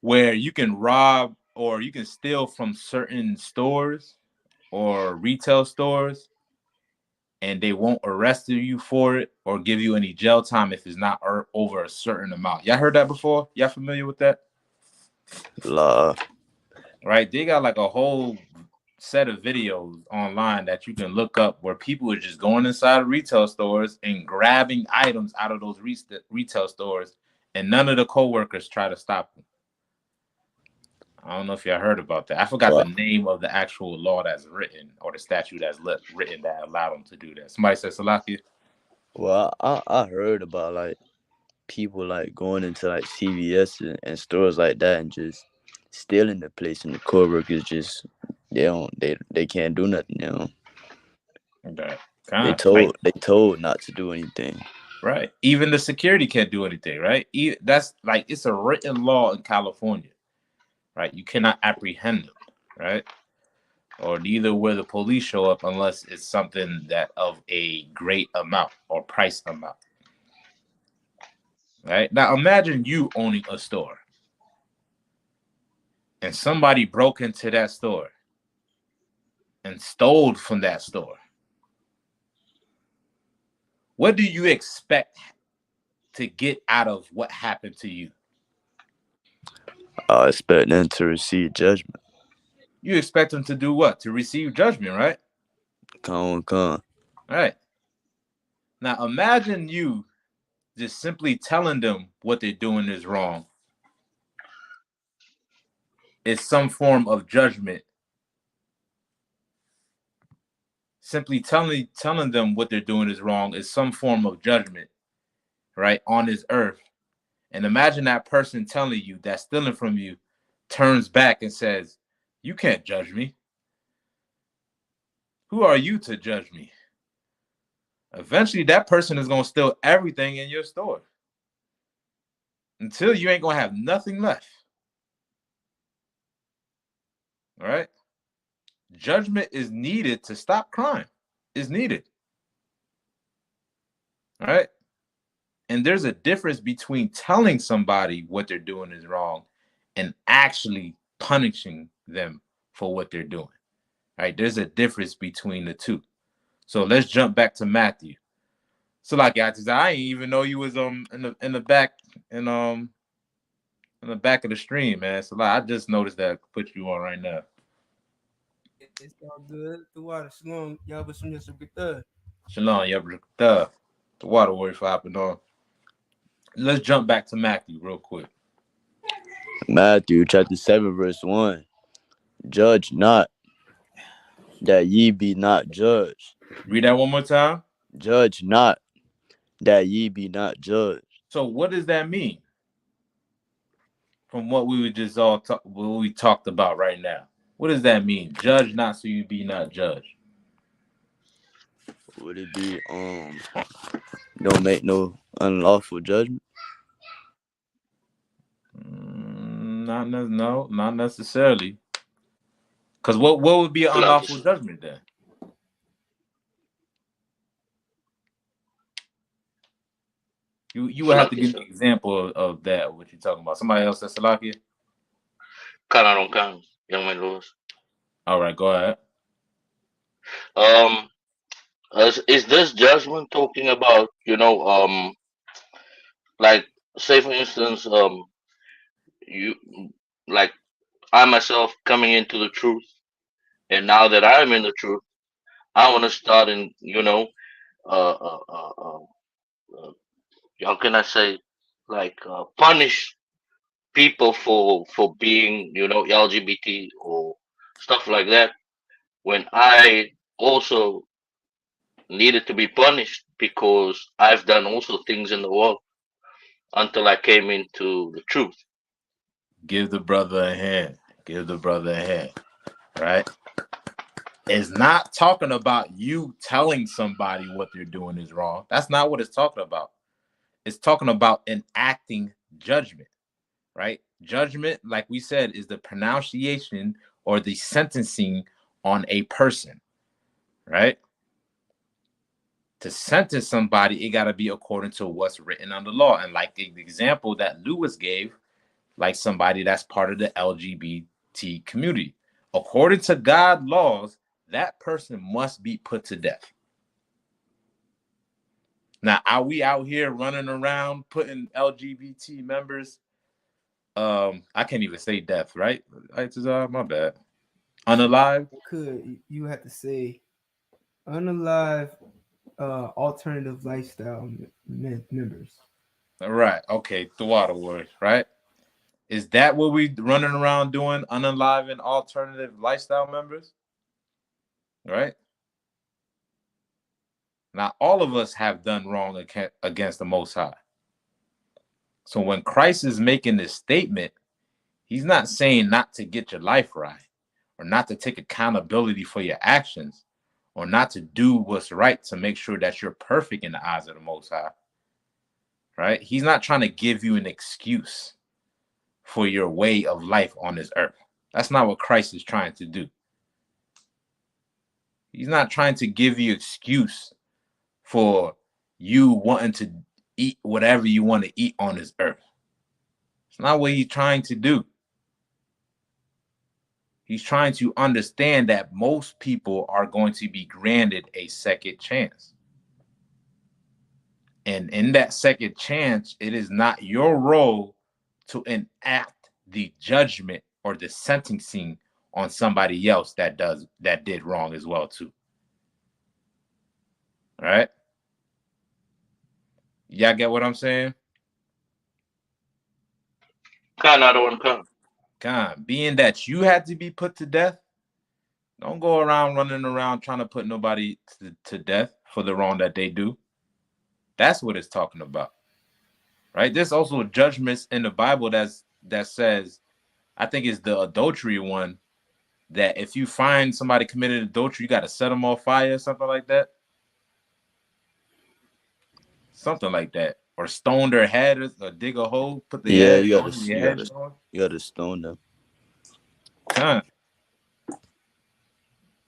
where you can rob or you can steal from certain stores or retail stores, and they won't arrest you for it or give you any jail time if it's not over a certain amount. Y'all heard that before? Y'all familiar with that? Right? They got like a whole set of videos online that you can look up where people are just going inside of retail stores and grabbing items out of those retail stores, and none of the co-workers try to stop them. I don't know if y'all heard about that. I forgot the name of the actual law that's written or the statute that's written that allowed them to do that. Somebody said Salakia. Well, I heard about like people like going into like CVS and stores like that and just stealing the place, and the co-workers just they can't do nothing, you know. They told not to do anything. Right. Even the security can't do anything, right? That's like, it's a written law in California, right? You cannot apprehend them, right? Or neither will the police show up unless it's something that of a great amount or price amount. Right? Now imagine you owning a store and somebody broke into that store and stole from that store. What do you expect to get out of what happened to you? I expect them to receive judgment. You expect them to do what? To receive judgment, right? Con. Right. Now imagine you just simply telling them what they're doing is wrong. It's some form of judgment. Simply telling them what they're doing is wrong is some form of judgment, right, on this earth. And imagine that person telling you, that's stealing from you, turns back and says, "You can't judge me. Who are you to judge me?" Eventually, that person is going to steal everything in your store until you ain't going to have nothing left. All right? Judgment is needed to stop crime. Is needed. All right? And there's a difference between telling somebody what they're doing is wrong and actually punishing them for what they're doing. All right? There's a difference between the two. So let's jump back to Matthew. So like I ain't even know you was in the back in the back of the stream, man. So like, I just noticed that I put you on right now. It's all good. The water. Shalom. Y'all but some good. Shalom, the water warrior for hopping on. Let's jump back to Matthew real quick. Matthew chapter 7, verse 1. Judge not, that ye be not judged. Read that one more time. Judge not, that ye be not judged. So what does that mean? From what we were just what we talked about right now. What does that mean? Judge not, so you be not judged. Would it be don't make no unlawful judgment? Not necessarily. Because what would be an unlawful judgment then? You would have to give me an example of that, what you're talking about. Somebody else that's Salakia? Young man Lewis. All right, go ahead. Is this judgment talking about, like, say for instance, you, like, I myself coming into the truth, and now that I'm in the truth, I want to start uh, uh, uh, uh, how can I say, like, punish people for being, LGBT or stuff like that, when I also needed to be punished because I've done also things in the world until I came into the truth. Give the brother a hand. Give the brother a hand. Right? It's not talking about you telling somebody what they're doing is wrong. That's not what it's talking about. It's talking about enacting judgment. Right? Judgment, like we said, is the pronunciation or the sentencing on a person. Right? To sentence somebody, it got to be according to what's written on the law. And like the example that Lewis gave, like somebody that's part of the LGBT community. According to God laws, that person must be put to death. Now, are we out here running around putting LGBT members? I can't even say death, right? My bad. Unalive? You have to say unalive alternative lifestyle members. All right. Okay. The water word, right? Is that what we running around doing? Unalive and alternative lifestyle members? Right? Now, all of us have done wrong against the Most High. So when Christ is making this statement, he's not saying not to get your life right or not to take accountability for your actions or not to do what's right to make sure that you're perfect in the eyes of the Most High. Right? He's not trying to give you an excuse for your way of life on this earth. That's not what Christ is trying to do. He's not trying to give you excuse for you wanting to eat whatever you want to eat on this earth. It's not what he's trying to do. He's trying to understand that most people are going to be granted a second chance. And in that second chance, it is not your role to enact the judgment or the sentencing on somebody else that did wrong as well too. All right? Y'all get what I'm saying? Being that you had to be put to death, don't go around running around trying to put nobody to death for the wrong that they do. That's what it's talking about. Right? There's also judgments in the Bible that says I think it's the adultery one, that if you find somebody committed adultery, you got to set them on fire or something like that. Something like that. Or stone their head, or dig a hole, put their Yeah, head on your head. you gotta stone them. All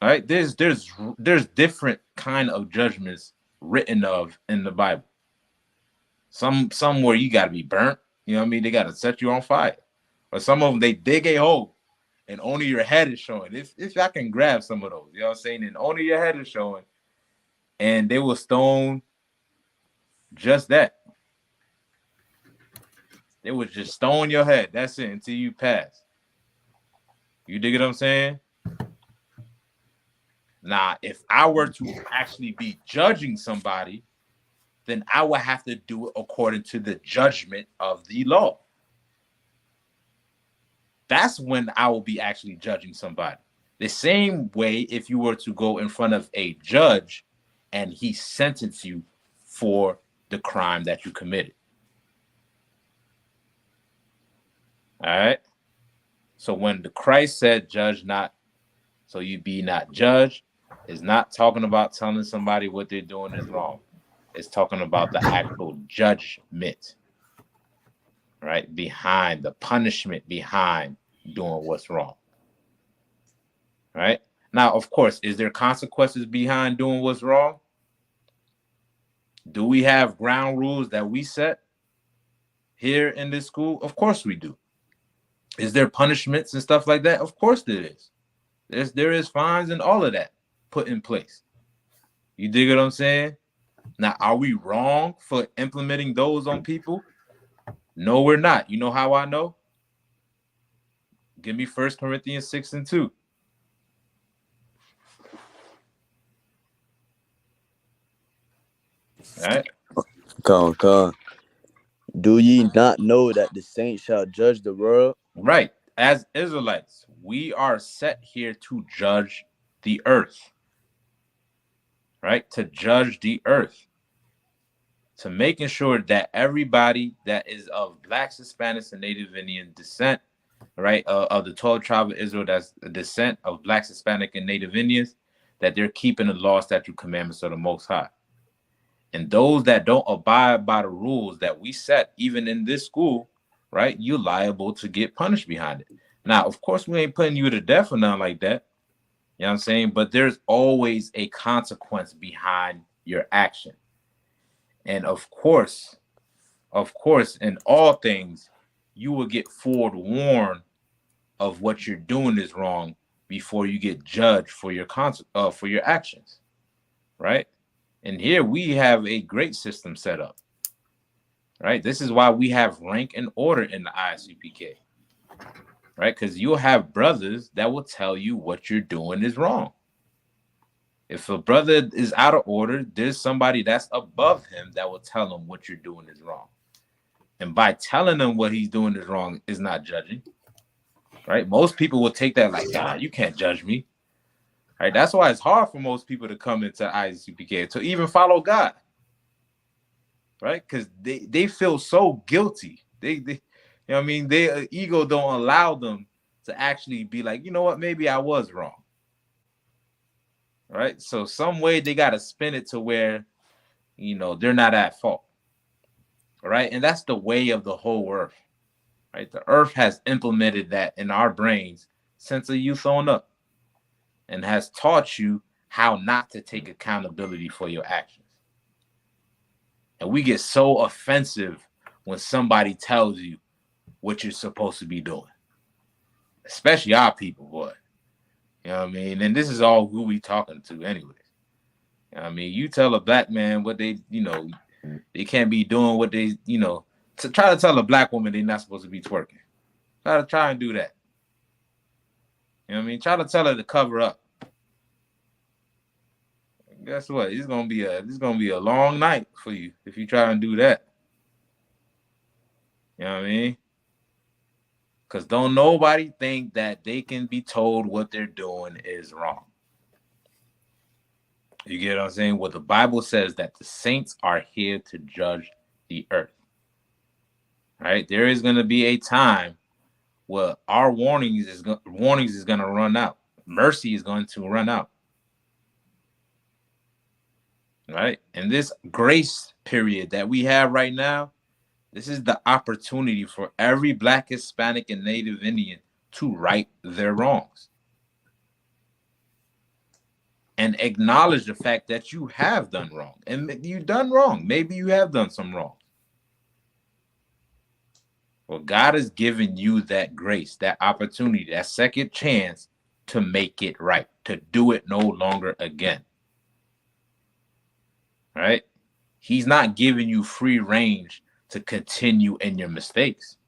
right, there's different kind of judgments written of in the Bible. Some where you got to be burnt. You know what I mean? They got to set you on fire. Or some of them, they dig a hole and only your head is showing. If I can grab some of those, you know what I'm saying? And only your head is showing, and they will stone just that. They would just stone your head. That's it, until you pass. You dig what I'm saying? Now, if I were to actually be judging somebody, then I would have to do it according to the judgment of the law. That's when I will be actually judging somebody. The same way if you were to go in front of a judge and he sentenced you for the crime that you committed. All right. So when the Christ said, judge not, so you be not judged, is not talking about telling somebody what they're doing is wrong. It's talking about the actual judgment, right? Behind the punishment behind doing what's wrong. Right? Now, of course, is there consequences behind doing what's wrong? Do we have ground rules that we set here in this school? Of course we do. Is there punishments and stuff like that? Of course there is. There is fines and all of that put in place. You dig what I'm saying? Now, are we wrong for implementing those on people? No, we're not. You know how I know? Give me 1 Corinthians 6:2. All right. Come. Do ye not know that the saints shall judge the world? Right. As Israelites, we are set here to judge the earth. Right? To judge the earth. To making sure that everybody that is of Blacks, Hispanics, and Native Indian descent, right, of the 12 tribes of Israel, that's the descent of Blacks, Hispanic, and Native Indians, that they're keeping the law, statute, commandments of the Most High. And those that don't abide by the rules that we set, even in this school, right, you're liable to get punished behind it. Now, of course, we ain't putting you to death or nothing like that. You know what I'm saying? But there's always a consequence behind your action. And of course, in all things, you will get forewarned of what you're doing is wrong before you get judged for your actions, right? And here we have a great system set up, right? This is why we have rank and order in the I.S.U.P.K, right? Because you'll have brothers that will tell you what you're doing is wrong. If a brother is out of order, there's somebody that's above him that will tell him what you're doing is wrong. And by telling him what he's doing is wrong is not judging, right? Most people will take that like, God, you can't judge me. Right? That's why it's hard for most people to come into I.S.U.P.K, to even follow God, right? Because they feel so guilty. They you know what I mean? Their ego don't allow them to actually be like, you know what? Maybe I was wrong, right? So some way they got to spin it to where, you know, they're not at fault, right? And that's the way of the whole earth, right? The earth has implemented that in our brains since a youth on up, and has taught you how not to take accountability for your actions. And we get so offensive when somebody tells you what you're supposed to be doing, especially our people, boy. You know what I mean? And this is all who we talking to anyways. You know what I mean? You tell a black man what they, you know, they can't be doing what they, you know, to try to tell a black woman they're not supposed to be twerking. Try and do that. You know what I mean? Try to tell her to cover up. Guess what? It's gonna be a long night for you if you try and do that. You know what I mean? Because don't nobody think that they can be told what they're doing is wrong. You get what I'm saying? What the Bible says, that the saints are here to judge the earth. Right? There is going to be a time Well, our warnings is going to run out. Mercy is going to run out. Right? And this grace period that we have right now, this is the opportunity for every Black, Hispanic, and Native Indian to right their wrongs and acknowledge the fact that you have done wrong. And you've done wrong. Maybe you have done some wrong. Well, God has given you that grace, that opportunity, that second chance to make it right, to do it no longer again. Right? He's not giving you free range to continue in your mistakes.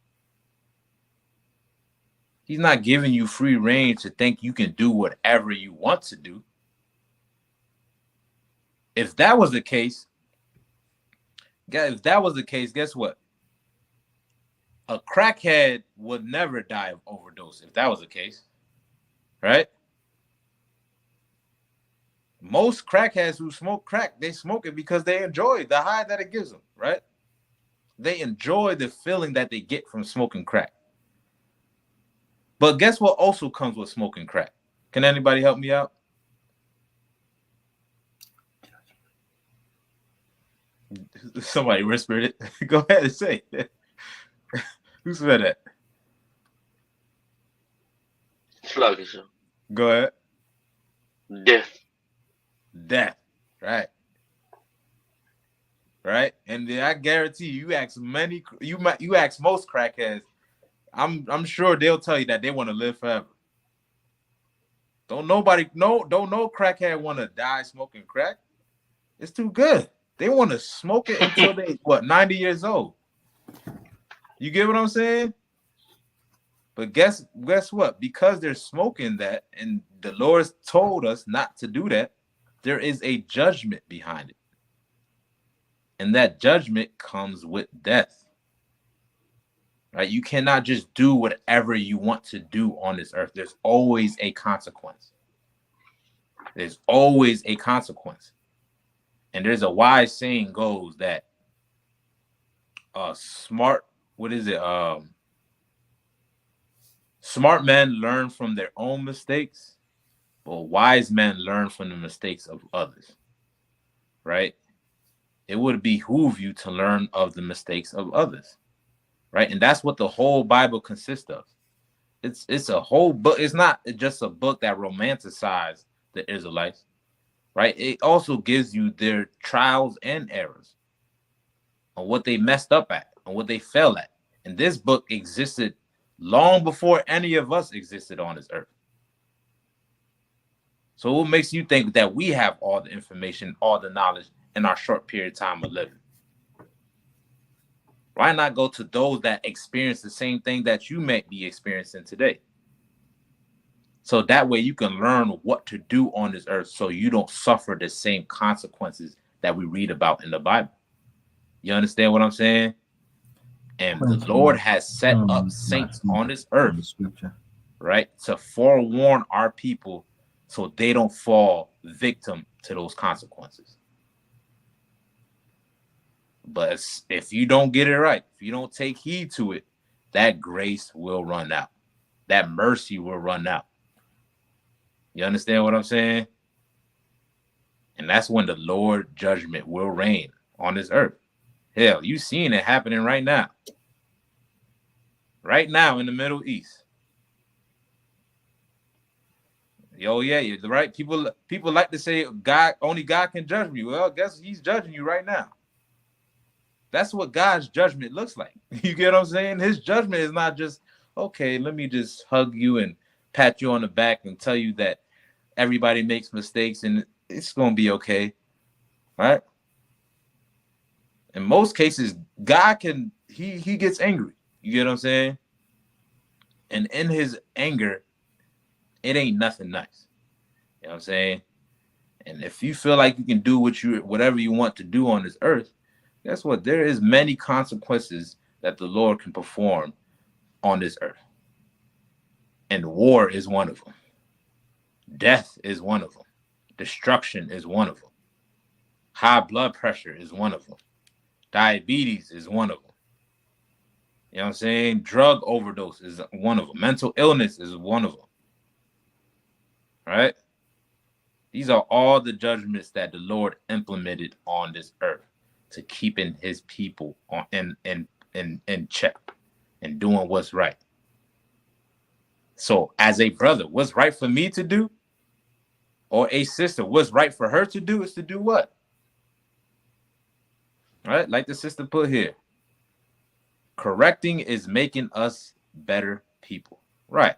He's not giving you free range to think you can do whatever you want to do. If that was the case, guess what? A crackhead would never die of overdose if that was the case, right? Most crackheads who smoke crack, they smoke it because they enjoy the high that it gives them, right? They enjoy the feeling that they get from smoking crack. But guess what also comes with smoking crack? Can anybody help me out? Somebody whispered it. Go ahead and say it. Who said that? Sluggish. Go ahead. Death. Right. Right. And I guarantee you ask most crackheads, I'm sure they'll tell you that they want to live forever. Don't no crackhead want to die smoking crack. It's too good. They want to smoke it until they 90 years old. You get what I'm saying? But guess what? Because they're smoking that, and the Lord told us not to do that, there is a judgment behind it. And that judgment comes with death. Right? You cannot just do whatever you want to do on this earth. There's always a consequence. There's always a consequence. And there's a wise saying goes that smart men learn from their own mistakes, but wise men learn from the mistakes of others. Right? It would behoove you to learn of the mistakes of others. Right? And that's what the whole Bible consists of. It's a whole book. It's not just a book that romanticizes the Israelites. Right? It also gives you their trials and errors on what they messed up at, on what they fell at. And this book existed long before any of us existed on this earth. So what makes you think that we have all the information, all the knowledge in our short period of time of living? Why not go to those that experience the same thing that you may be experiencing today? So that way you can learn what to do on this earth so you don't suffer the same consequences that we read about in the Bible. You understand what I'm saying? And the Lord has set up saints on this earth, right, to forewarn our people so they don't fall victim to those consequences. But if you don't get it right, if you don't take heed to it, that grace will run out. That mercy will run out. You understand what I'm saying? And that's when the Lord's judgment will reign on this earth. Hell, you seeing it happening right now. Right now in the Middle East. Yo, yeah, you're right. People like to say only God can judge me. Well, guess he's judging you right now. That's what God's judgment looks like. You get what I'm saying? His judgment is not just, okay, let me just hug you and pat you on the back and tell you that everybody makes mistakes and it's going to be okay. Right? In most cases, God he gets angry. You get what I'm saying? And in his anger, it ain't nothing nice. You know what I'm saying? And if you feel like you can do whatever you want to do on this earth, guess what? There is many consequences that the Lord can perform on this earth. And war is one of them. Death is one of them. Destruction is one of them. High blood pressure is one of them. Diabetes is one of them. You know what I'm saying? Drug overdose is one of them. Mental illness is one of them. Right? These are all the judgments that the Lord implemented on this earth to keeping his people on in check and doing what's right. So as a brother, what's right for me to do? Or a sister, what's right for her to do is to do what? Right? Like the sister put here. Correcting is making us better people. Right.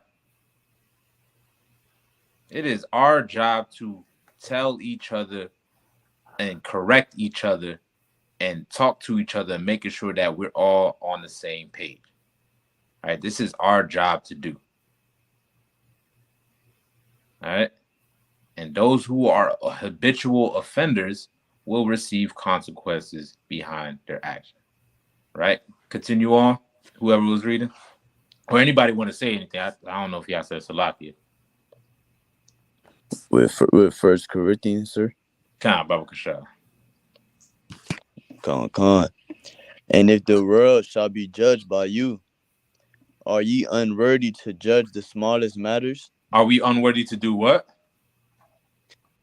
It is our job to tell each other and correct each other and talk to each other, making sure that we're all on the same page. All right. This is our job to do. All right. And those who are habitual offenders will receive consequences behind their action. Right? Continue on. Whoever was reading. Or anybody want to say anything? I don't know if y'all said Salakia. With 1 Corinthians, sir. Khan, Baba Kashal. Con. And if the world shall be judged by you, are ye unworthy to judge the smallest matters? Are we unworthy to do what?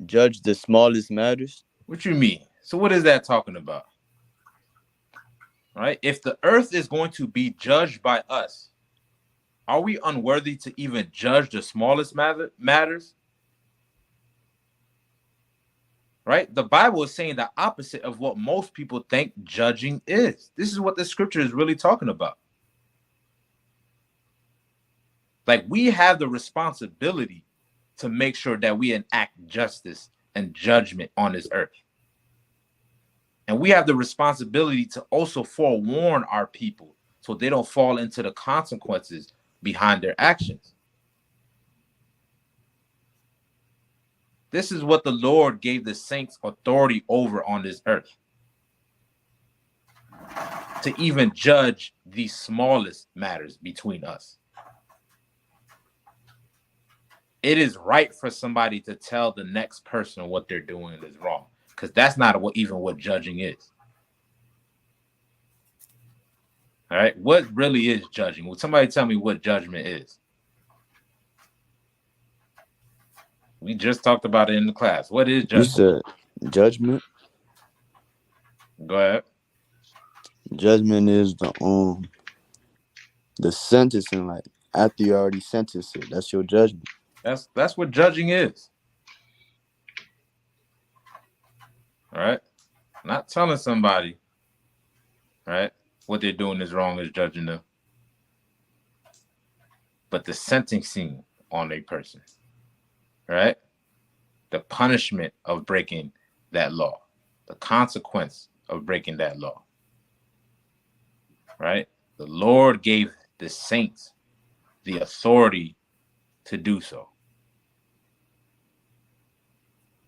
Judge the smallest matters. What you mean? So what is that talking about? Right? If the earth is going to be judged by us, are we unworthy to even judge the smallest matters? Right? The Bible is saying the opposite of what most people think judging is. This is what the scripture is really talking about. Like, we have the responsibility to make sure that we enact justice and judgment on this earth. And we have the responsibility to also forewarn our people so they don't fall into the consequences behind their actions. This is what the Lord gave the saints authority over on this earth. To even judge the smallest matters between us. It is right for somebody to tell the next person what they're doing is wrong. Because that's not even what judging is. All right. What really is judging? Will somebody tell me what judgment is? We just talked about it in the class. What is judgment? You said judgment? Go ahead. Judgment is the sentencing, like after you already sentenced it. That's your judgment. That's what judging is. All right. Not telling somebody, right, what they're doing is wrong is judging them. But the sentencing on a person, right? The punishment of breaking that law, the consequence of breaking that law, right? The Lord gave the saints the authority to do so,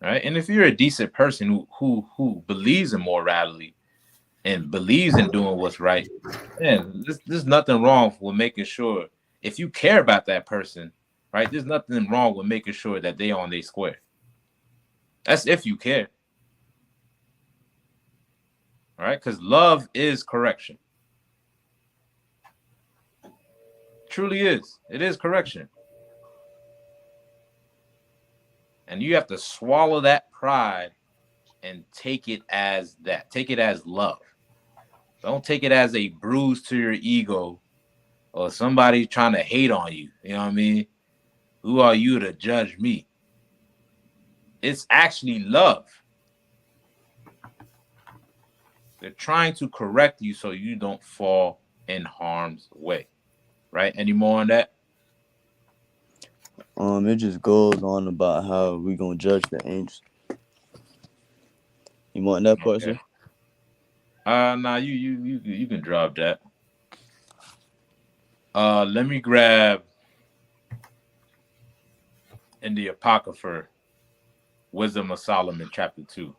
right? And if you're a decent person who believes in morality and believes in doing what's right, man, there's nothing wrong with making sure, if you care about that person, right, there's nothing wrong with making sure that they on their square. That's if you care. All right, because love is correction. Truly is. It is correction. And you have to swallow that pride and take it as that. Take it as love. Don't take it as a bruise to your ego or somebody trying to hate on you. You know what I mean? Who are you to judge me? It's actually love. They're trying to correct you so you don't fall in harm's way. Right? Any more on that? It just goes on about how we gonna judge the angels. You want that part, Okay. sir? Nah, you can drop that. Let me grab in the Apocrypha, Wisdom of Solomon, chapter 2.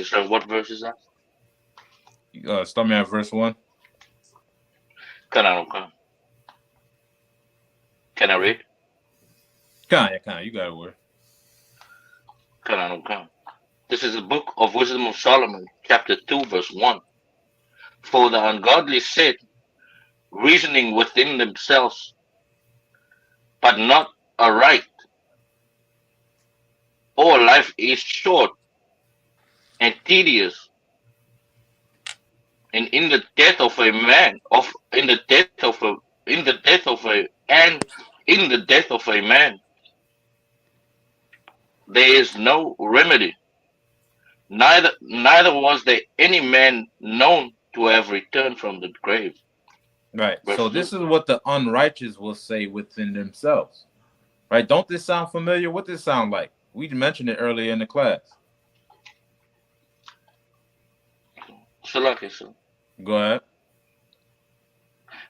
So what verse is that? Start me at verse 1. Can I read? Khan, you got a word. Okay. This is the book of Wisdom of Solomon, chapter 2, verse 1. For the ungodly sit, reasoning within themselves, but not aright. All life is short and tedious, and in the death of a man, there is no remedy. Neither was there any man known to have returned from the grave. Right. Verse So 2. this is what the unrighteous will say within themselves. Right? Don't this sound familiar? What this sound like? We mentioned it earlier in the class. So Go ahead.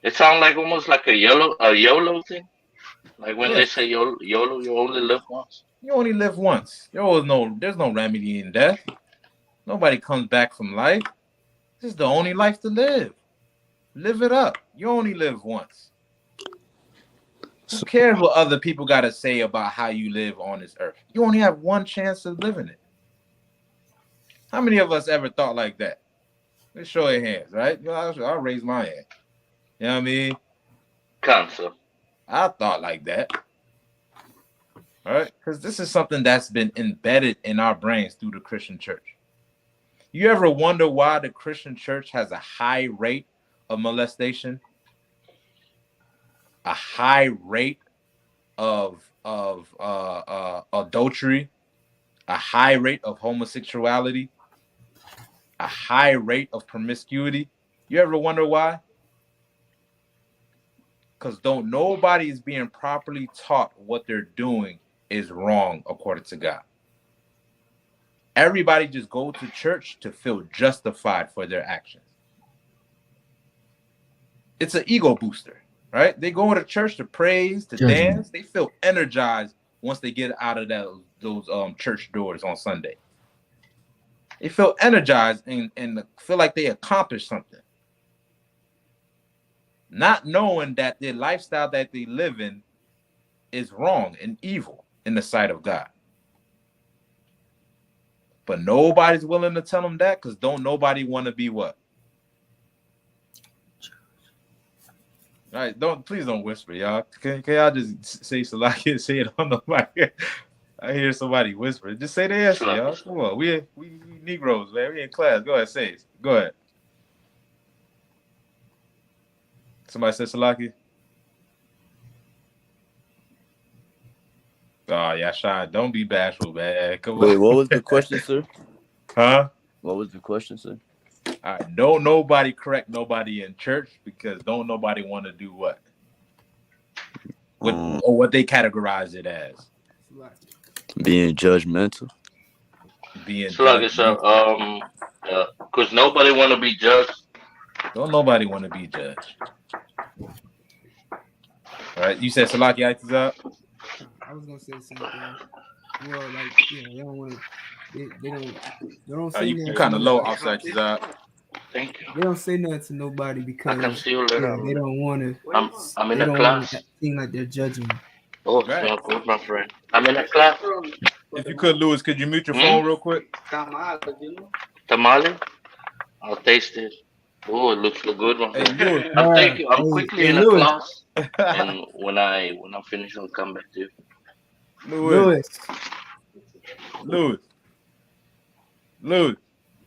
it sounds like almost like a YOLO thing. Like when Yeah. they say YOLO, you only live once. You only live once. There's no remedy in death. Nobody comes back from life. This is the only life to live. Live it up. You only live once. Who cares what other people got to say about how you live on this earth? You only have one chance of living it. How many of us ever thought like that? Let's show your hands, right? I'll raise my hand. You know what I mean? Cancer. I thought like that. All right? Because this is something that's been embedded in our brains through the Christian church. You ever wonder why the Christian church has a high rate of molestation? A high rate of adultery, a high rate of homosexuality, a high rate of promiscuity. You ever wonder why? Because nobody is being properly taught what they're doing is wrong according to God. Everybody just go to church to feel justified for their actions. It's an ego booster, right? They go to church to praise, to dance. They feel energized once they get out of those church doors on Sunday. They feel energized and feel like they accomplished something. Not knowing that their lifestyle that they live in is wrong and evil in the sight of God. But nobody's willing to tell them that because nobody want to be what? All right, please don't whisper, y'all. Can y'all just say Salaki and say it on the mic? I hear somebody whisper. Just say the answer, y'all. Come on, we Negroes, man. We in class. Go ahead, say it. Go ahead. Somebody said Salaki. Oh yeah, Shy. Don't be bashful, man. Come on. Wait, what was the question, sir? Huh? What was the question, sir? All right, don't nobody correct nobody in church because don't nobody want to do what? Or what they categorize it as. Being judgmental. Being judgmental. Because nobody want to be judged. Don't nobody want to be judged. All right, you said Salaki Aitazab? I was gonna say the same thing. Well, like, they don't want to. They don't say you kind of low outside Aitazab. Thank you. They don't say nothing to nobody because I can still let they don't want to. I'm in they a don't class. want to seem like they're judging. Oh, right. It's not good, my friend. I'm in a class. If you could, Louis, could you mute your phone real quick? Tamale? I'll taste it. Oh, it looks so good, my friend. Louis. I'm quickly in a class, and when I'm finished, I'll come back to you. Louis.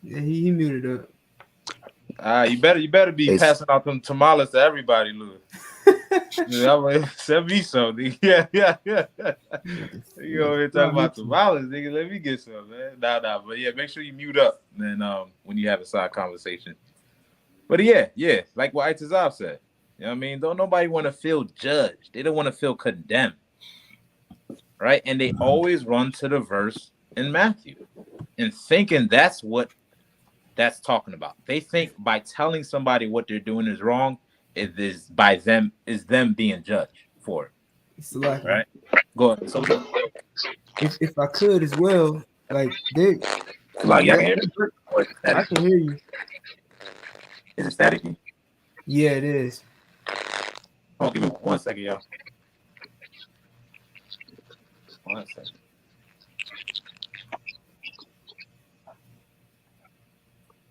Yeah, he muted up. You better be passing out them tamales to everybody, Louis. Send me something. Yeah. You over here talking about tamales, nigga. Let me get some, man. Nah. But yeah, make sure you mute up then when you have a side conversation. But yeah, like what Aitazab said. You know what I mean? Don't nobody want to feel judged. They don't want to feel condemned. Right? And they always run to the verse in Matthew and thinking that's what that's talking about. They think by telling somebody what they're doing is wrong, it is them being judged for it. Right? Go ahead. So if I could as well, like they like I can hear you. Is it staticky? Yeah, it is. Oh, give me 1 second, y'all. 1 second.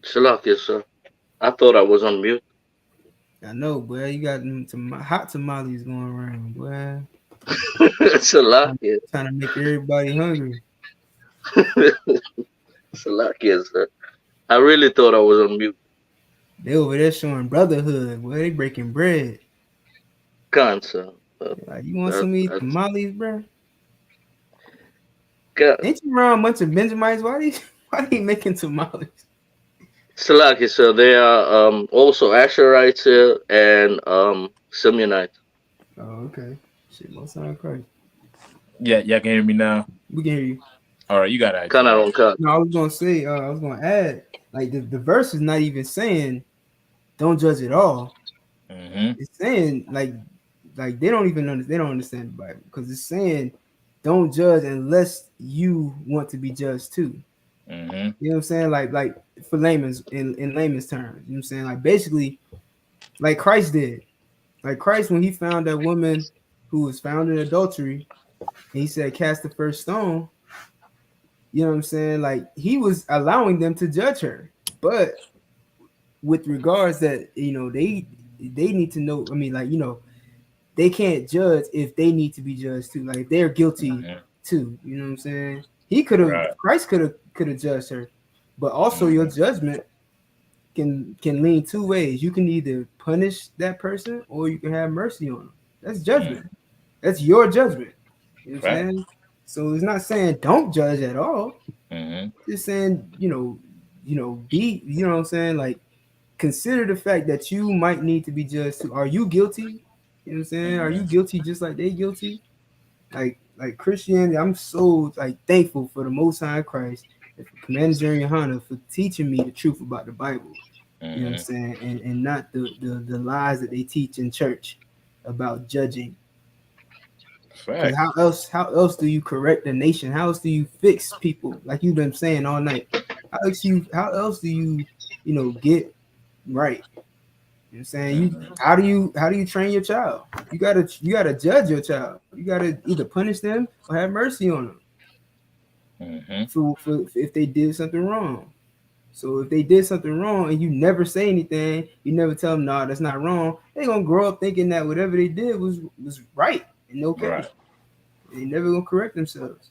Salakia, sir. I thought I was on mute. I know, boy. You got them hot tamales going around, boy. Salakia. Trying to make everybody hungry. Salakia, sir. I really thought I was on mute. They over there showing Brotherhood, boy. They breaking bread. Can't, sir. Like, you want some of these That's tamales, bro? God. Ain't you around a bunch of Benjamites? Why they making tamales? Salakia, sir. They are also Asherites here and Simeonites. Oh, okay. Shit, most sound crazy. Yeah, y'all can hear me now. We can hear you. All right, you got to Kind actually. of on cut. No, I was gonna say, I was gonna add, like the verse is not even saying don't judge at all. Mm-hmm. It's saying like they don't even they don't understand the Bible because it's saying don't judge unless you want to be judged too. Mm-hmm. You know what I'm saying? Like for layman's in layman's terms. You know what I'm saying? Like basically, like Christ did. Like Christ when he found that woman who was found in adultery, and he said, "Cast the first stone." You know what I'm saying? Like he was allowing them to judge her, but with regards that they need to know. I mean, like they can't judge if they need to be judged too. Like if they're guilty Mm-hmm. too. You know what I'm saying? He could have Right. Christ could have judged her, but also your Mm-hmm. judgment can lean two ways. You can either punish that person or you can have mercy on them. That's judgment. That's your judgment. You know what I'm Right. saying? So it's not saying don't judge at all. Mm-hmm. Just saying, be, you know what I'm saying? Like consider the fact that you might need to be judged too. Are you guilty? You know what I'm saying? Are you Mm-hmm. guilty just like they guilty? Like Christianity, I'm so like thankful for the Most High Christ and for Commander Jerry YAHANNA for teaching me the truth about the Bible. You know what I'm Mm-hmm. saying? And not the lies that they teach in church about judging. Because Facts. how else do you correct the nation? How else do you fix people? Like you've been saying all night. How else do you get right? You know what I'm saying? Mm-hmm. How do you train your child? You gotta judge your child. You gotta either punish them or have mercy on them Mm-hmm. for if they did something wrong. So if they did something wrong and you never say anything, you never tell them, nah, that's not wrong, they're gonna grow up thinking that whatever they did was right and okay. Right. They never gonna correct themselves.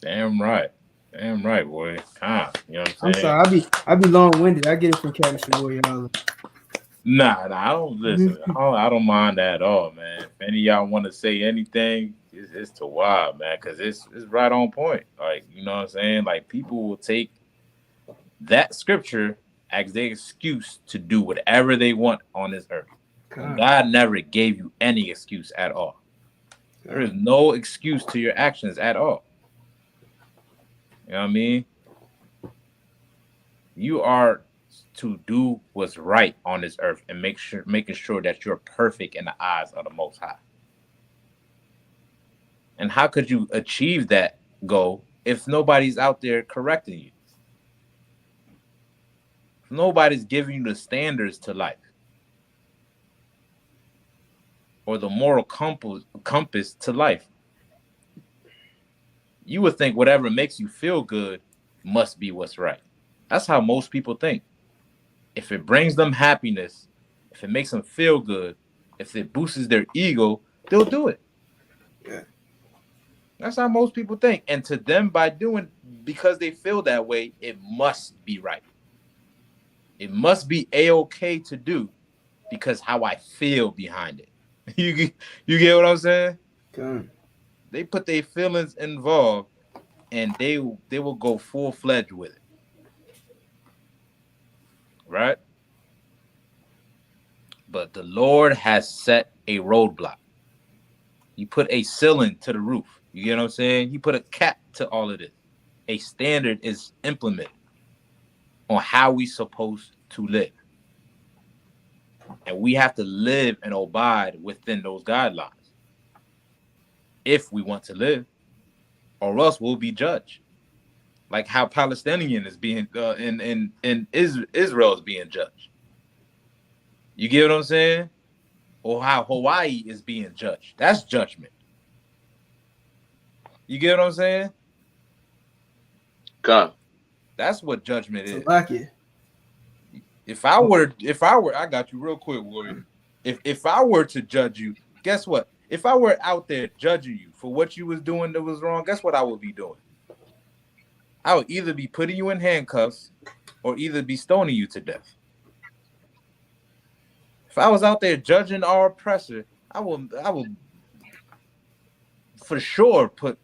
Damn right. Damn right, boy. You know what I'm I'm saying? sorry, I be long winded. I get it from Captain Warrior Island. Nah, I don't listen. I don't mind that at all, man. If any of y'all want to say anything, it's to wild, man, because it's right on point. Like, you know what I'm saying? Like, people will take that scripture as their excuse to do whatever they want on this earth. When God never gave you any excuse at all. There is no excuse to your actions at all. You know what I mean? You are to do what's right on this earth and making sure that you're perfect in the eyes of the Most High. And how could you achieve that goal if nobody's out there correcting you? If nobody's giving you the standards to life or the moral compass to life. You would think whatever makes you feel good must be what's right. That's how most people think. If it brings them happiness, if it makes them feel good, if it boosts their ego, they'll do it. Yeah. That's how most people think. And to them, because they feel that way, it must be right. It must be A-okay to do because how I feel behind it. You get what I'm saying? Okay. They put their feelings involved and they will go full-fledged with it. Right? But the Lord has set a roadblock. He put a ceiling to the roof. You get what I'm saying? He put a cap to all of this. A standard is implemented on how we supposed to live. And we have to live and abide within those guidelines if we want to live, or else we'll be judged. Like how Palestinian is being in Israel is being judged. You get what I'm saying? Or how Hawaii is being judged. That's judgment. You get what I'm saying? God. That's what judgment So is. like it. If I were, I got you real quick, warrior. If I were to judge you, guess what? If I were out there judging you for what you was doing that was wrong, guess what I would be doing? I would either be putting you in handcuffs or either be stoning you to death. If I was out there judging our oppressor, I would for sure put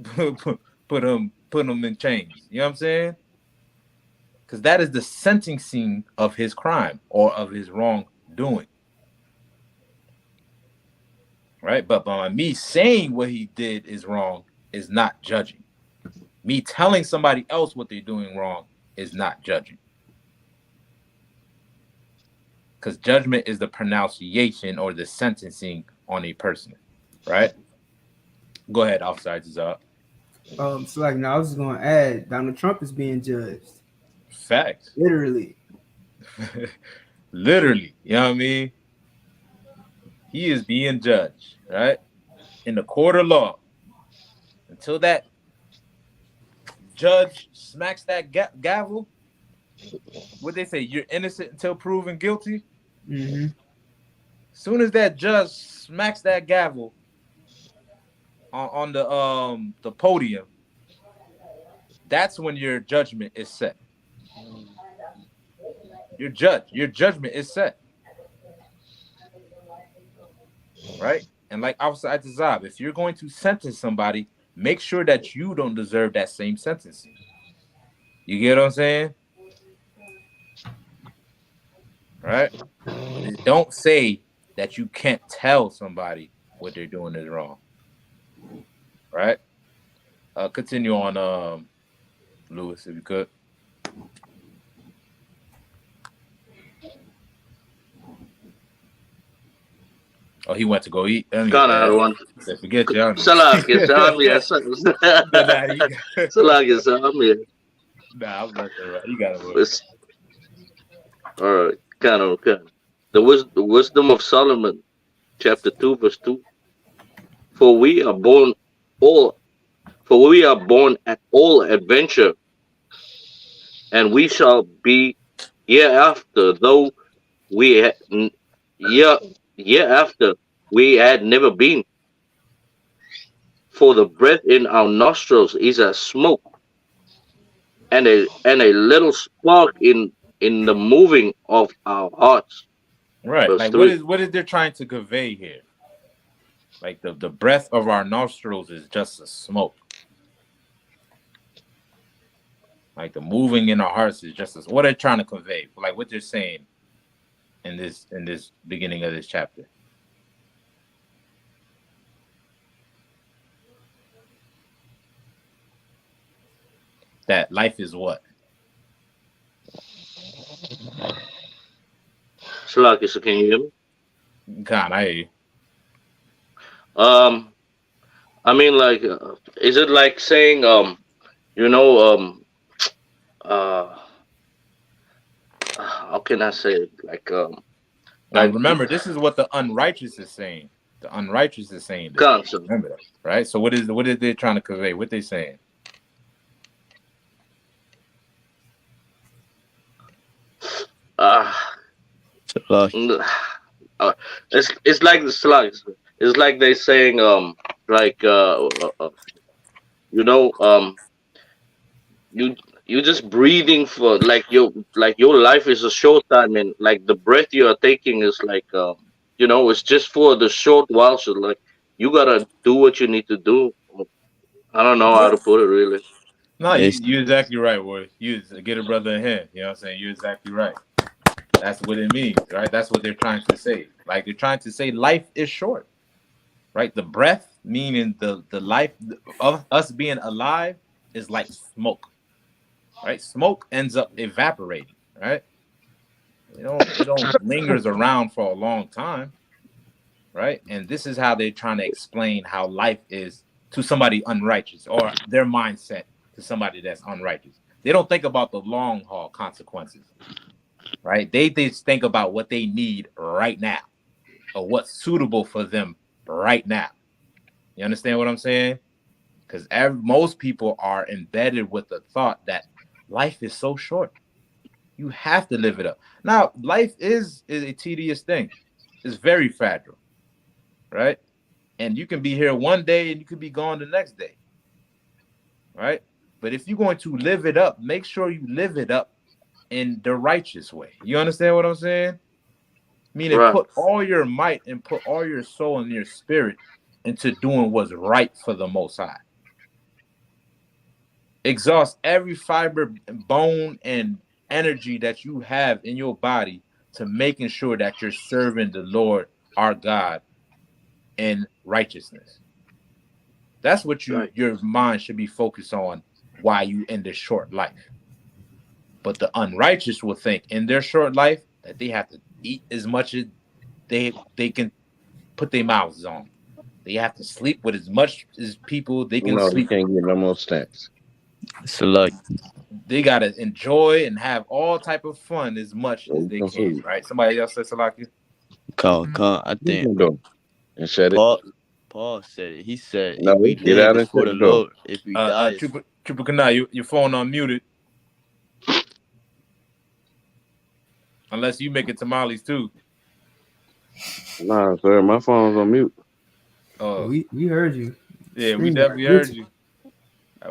him in chains. You know what I'm saying? Because that is the sentencing of his crime or of his wrongdoing. Right? But by me saying what he did is wrong is not judging. Me telling somebody else what they're doing wrong is not judging. Because judgment is the pronunciation or the sentencing on a person. Right? Go ahead, Officer Isupk. So like now I was just gonna add Donald Trump is being judged. Facts. Literally. Literally. You know what I mean? He is being judged, right? In the court of law. Until that judge smacks that gavel, what they say, you're innocent until proven guilty. Mm-hmm. Soon as that judge smacks that gavel on the podium, that's when your judgment is set. Your judgment is set. Right? And like Officer Atazab, if you're going to sentence somebody, make sure that you don't deserve that same sentencing. You get what I'm saying? Right? Don't say that you can't tell somebody what they're doing is wrong. Right? Continue on, Lewis, if you could. Oh, he went to go eat. God, I don't want. Forget you. Salak, Nah, I'm not right. You got it. All right, kind of. The wisdom of Solomon, chapter 2, verse 2. For we are born at all adventure, and we shall be hereafter, though hereafter we had never been. For the breath in our nostrils is as smoke, and a little spark in the moving of our hearts. Right. Verse Like 3. what is they trying to convey here? Like the breath of our nostrils is just a smoke. Like the moving in our hearts is just what they're trying to convey. Like what they're saying in this beginning of this chapter. That life is what? Salaki, so can you hear me? God, I hear you. I mean, like, is it like saying, how can I say it? Now remember, this is what the unrighteous is saying. The unrighteous is saying this. Remember that, right? So what is they trying to convey? What they saying? It's like the slugs. It's like they saying you just breathing for your life is a short time, and like the breath you are taking is it's just for the short while. So like you gotta do what you need to do. I don't know how to put it really. No, you're exactly right, boy. You get a brother in here. You know what I'm saying? You're exactly right. That's what it means, right? That's what they're trying to say. Like they're trying to say life is short, right? The breath, meaning the life of us being alive, is like smoke, right? Smoke ends up evaporating, right? It don't lingers around for a long time, right? And this is how they're trying to explain how life is to somebody unrighteous, or their mindset to somebody that's unrighteous. They don't think about the long haul consequences, right? They just think about what they need right now, or what's suitable for them right now. You understand what I'm saying? Because most people are embedded with the thought that life is so short. You have to live it up. Now, life is a tedious thing. It's very fragile, right? And you can be here one day and you could be gone the next day, right? But if you're going to live it up, make sure you live it up in the righteous way. You understand what I'm saying? Meaning Right. put all your might and put all your soul and your spirit into doing what's right for the Most High. Exhaust every fiber, bone, and energy that you have in your body to making sure that you're serving the Lord our God in righteousness. That's what your mind should be focused on while you in this short life. But the unrighteous will think in their short life that they have to eat as much as they can put their mouths on. They have to sleep with as much as people they can No, he sleep. can't get no more stats. So like, They gotta enjoy and have all type of fun as much as they can, right? Somebody else said Salaki? I think And shut it. Paul said it. He said, No, if we get live, out it's and for shut the the door. Lord. If we die, it's Triple Kana, your phone unmuted. Unless you making tamales too. Nah, sir, my phone's on mute. Oh, we heard you. yeah, we definitely heard you.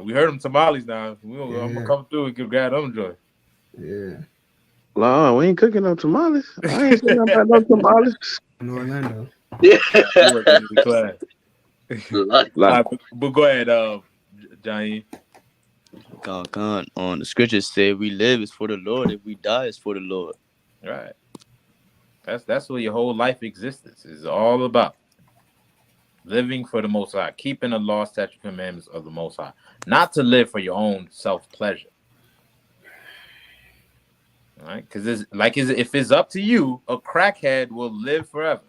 We heard them tamales now. I'm gonna come through and grab them joy. Yeah. Nah, we ain't cooking no tamales. I ain't saying nothing about no tamales. In Orlando. Yeah. You working in the class. Like, But go ahead, Johnny. On the scriptures say, if we live, it's for the Lord. If we die, it's for the Lord. Right. That's what your whole life existence is all about. Living for the Most High, keeping the law, statute, commandments of the Most High, not to live for your own self pleasure. All right, because if it's up to you, a crackhead will live forever.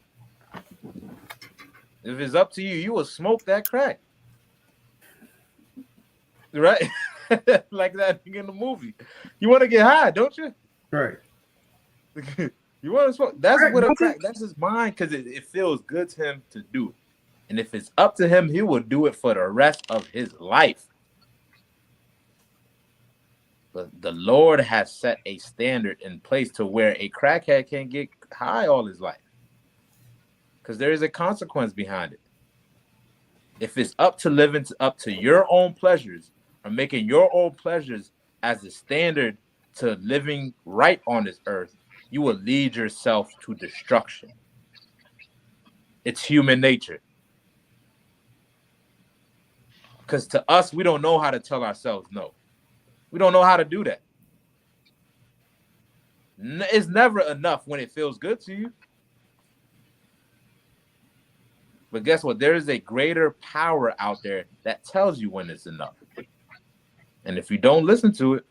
If it's up to you, you will smoke that crack, right? Like that thing in the movie. You want to get high, don't you? Right. You want to smoke? That's what a crack. That's his mind because it feels good to him to do it. And if it's up to him, he will do it for the rest of his life. But the Lord has set a standard in place to where a crackhead can't get high all his life. Because there is a consequence behind it. If it's up to your own pleasures or making your own pleasures as a standard to living right on this earth, you will lead yourself to destruction. It's human nature. Because to us, we don't know how to tell ourselves no. We don't know how to do that. It's never enough when it feels good to you. But guess what? There is a greater power out there that tells you when it's enough. And if you don't listen to it,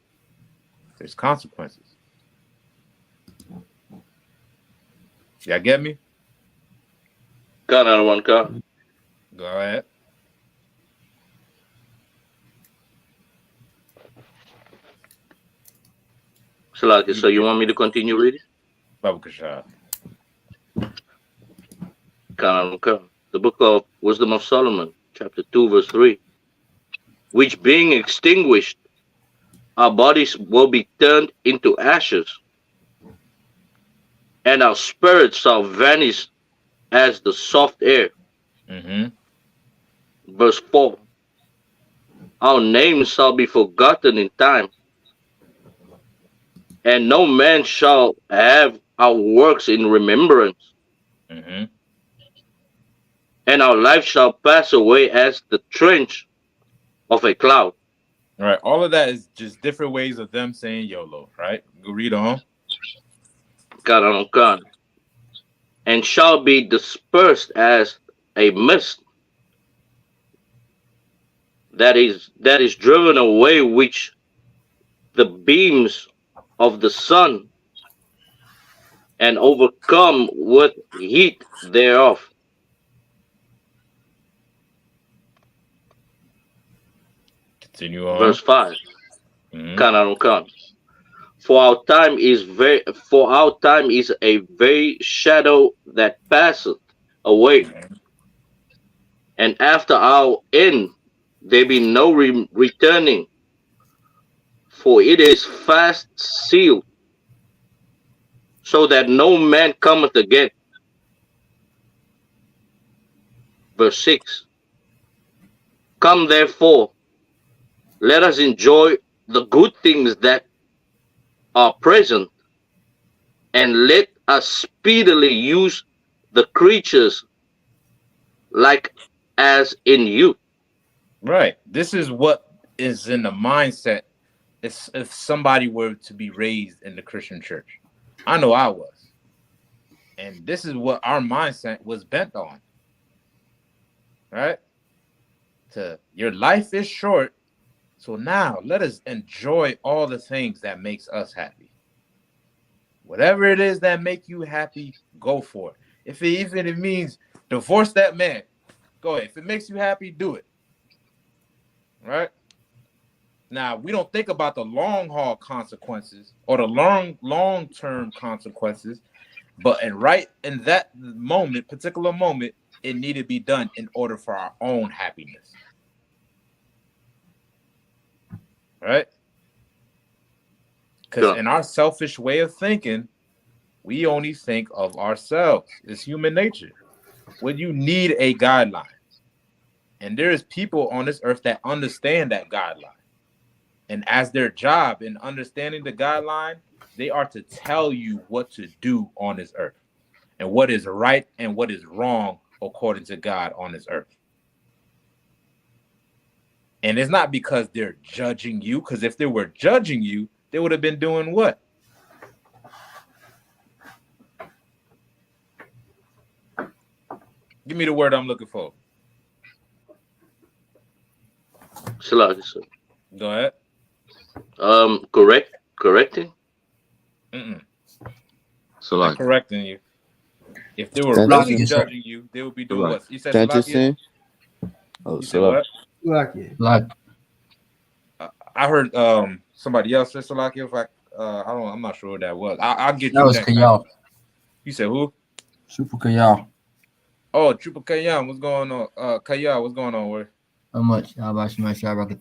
there's consequences. Y'all get me? got out of one car. Go ahead. Salaki, so you want me to continue reading? Babakashah. The book of Wisdom of Solomon, chapter 2, verse 3. Which being extinguished, our bodies will be turned into ashes, and our spirits shall vanish as the soft air. Verse 4. Our names shall be forgotten in time, and no man shall have our works in remembrance. And our life shall pass away as the trench of a cloud. All right. All of that is just different ways of them saying YOLO, right? Go read on. And shall be dispersed as a mist that is driven away, which the beams of the sun, and overcome with heat thereof. Continue on. Verse 5. For our time is a very shadow that passeth away, and after our end there be no returning, for it is fast sealed, so that no man cometh again. Verse 6. Come therefore, let us enjoy the good things that are present, and let us speedily use the creatures like as in you. Right. This is what is in the mindset if somebody were to be raised in the Christian church. I know I was. And this is what our mindset was bent on. Right? Your life is short, so now let us enjoy all the things that makes us happy. Whatever it is that make you happy, go for it. Even if it means divorce that man, go ahead. If it makes you happy, do it. Right? Now, we don't think about the long haul consequences or the long term consequences, but right in that particular moment, it needed to be done in order for our own happiness. Right? Because in our selfish way of thinking, we only think of ourselves. It's human nature. When you need a guideline, and there is people on this earth that understand that guideline, and as their job in understanding the guideline, they are to tell you what to do on this earth and what is right and what is wrong according to God on this earth. And it's not because they're judging you, because if they were judging you, they would have been doing what? Give me the word I'm looking for. Go ahead. Correcting? So like correcting you. If they were really judging you, they would be doing what? You said Salakia? Oh, you said what? Salakia. I heard somebody else said Salakia. If I'm not sure what that was. I'll get that you was next Kayal. You said who? Super Kayal. Oh, Trooper Kayal, what's going on? Kayal, what's going on? Where? How much? How about you, Shabbat?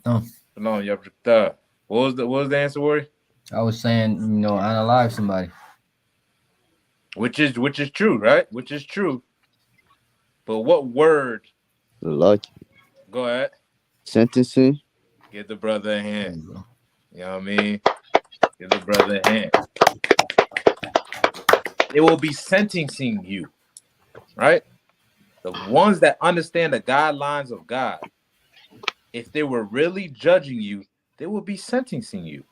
What was the answer, Word? I was saying, unalive somebody. Which is true, right? Which is true. But what word? Lucky. Go ahead. Sentencing. Give the brother a hand. You know what I mean? Give the brother a hand. They will be sentencing you, right? The ones that understand the guidelines of God, if they were really judging you, they will be sentencing you.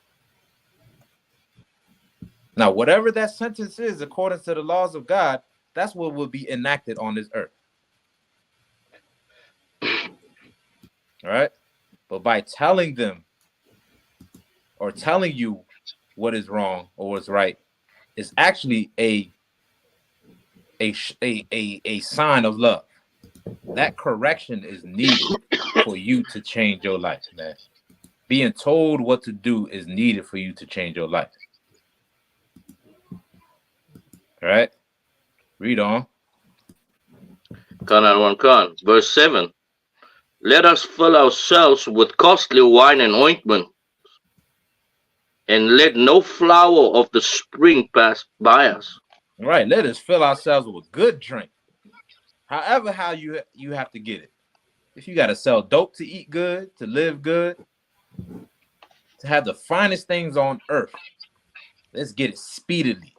Now, whatever that sentence is, according to the laws of God, that's what will be enacted on this earth. All right? But by telling them or telling you what is wrong or what's right is actually a sign of love. That correction is needed for you to change your life, man. Being told what to do is needed for you to change your life. All right? Read on. Verse 7. Let us fill ourselves with costly wine and ointment, and let no flower of the spring pass by us. All right, let us fill ourselves with good drink. However, how you have to get it. If you got to sell dope to eat good, to live good, to have the finest things on earth, let's get it speedily.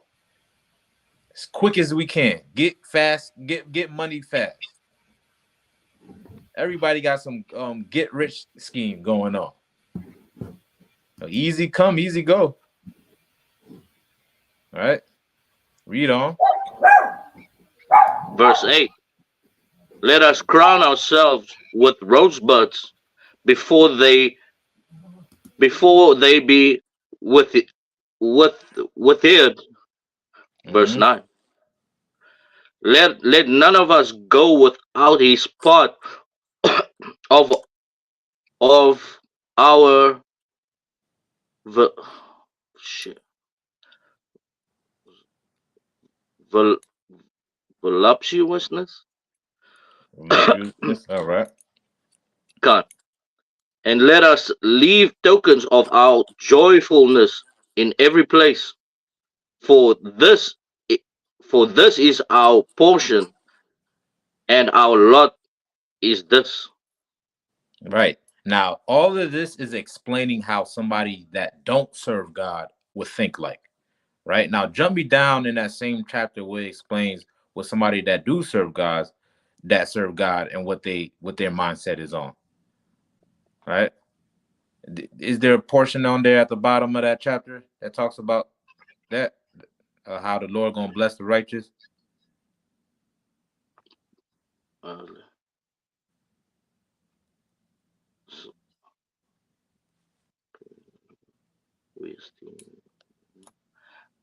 As quick as we can. Get fast, get money fast. Everybody got some get rich scheme going on. So easy come, easy go. All right. Read on. Verse 8. Let us crown ourselves with rosebuds before they be with it. Verse 9. Let none of us go without his part of our voluptuousness. All right. God. and let us leave tokens of our joyfulness in every place. For this, for this is our portion, and our lot is this. Right. Now, all of this is explaining how somebody that don't serve God would think like. Right. Now, jump me down in that same chapter where it explains what somebody that do serve God, and what their mindset is on. Right. Is there a portion on there at the bottom of that chapter that talks about that? How the Lord gonna bless the righteous? Uh, so we esteem,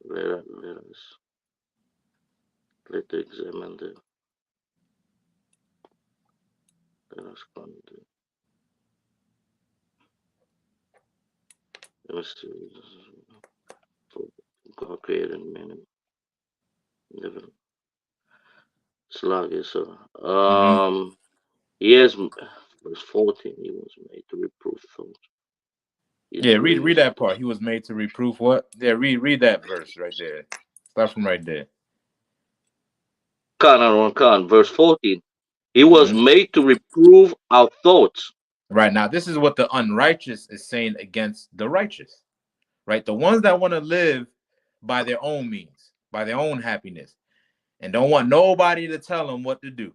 let us examine the let us come to let us see. For God created man in the slug. So yes, verse 14, he was made to reprove thoughts. His Yeah, read grievous. that part. He was made to reproof what? Yeah, read that verse right there. Start from right there. Verse 14. He was Mhm. made to reprove our thoughts. Right now, this is what the unrighteous is saying against the righteous. Right, the ones that want to live by their own means, by their own happiness, and don't want nobody to tell them what to do.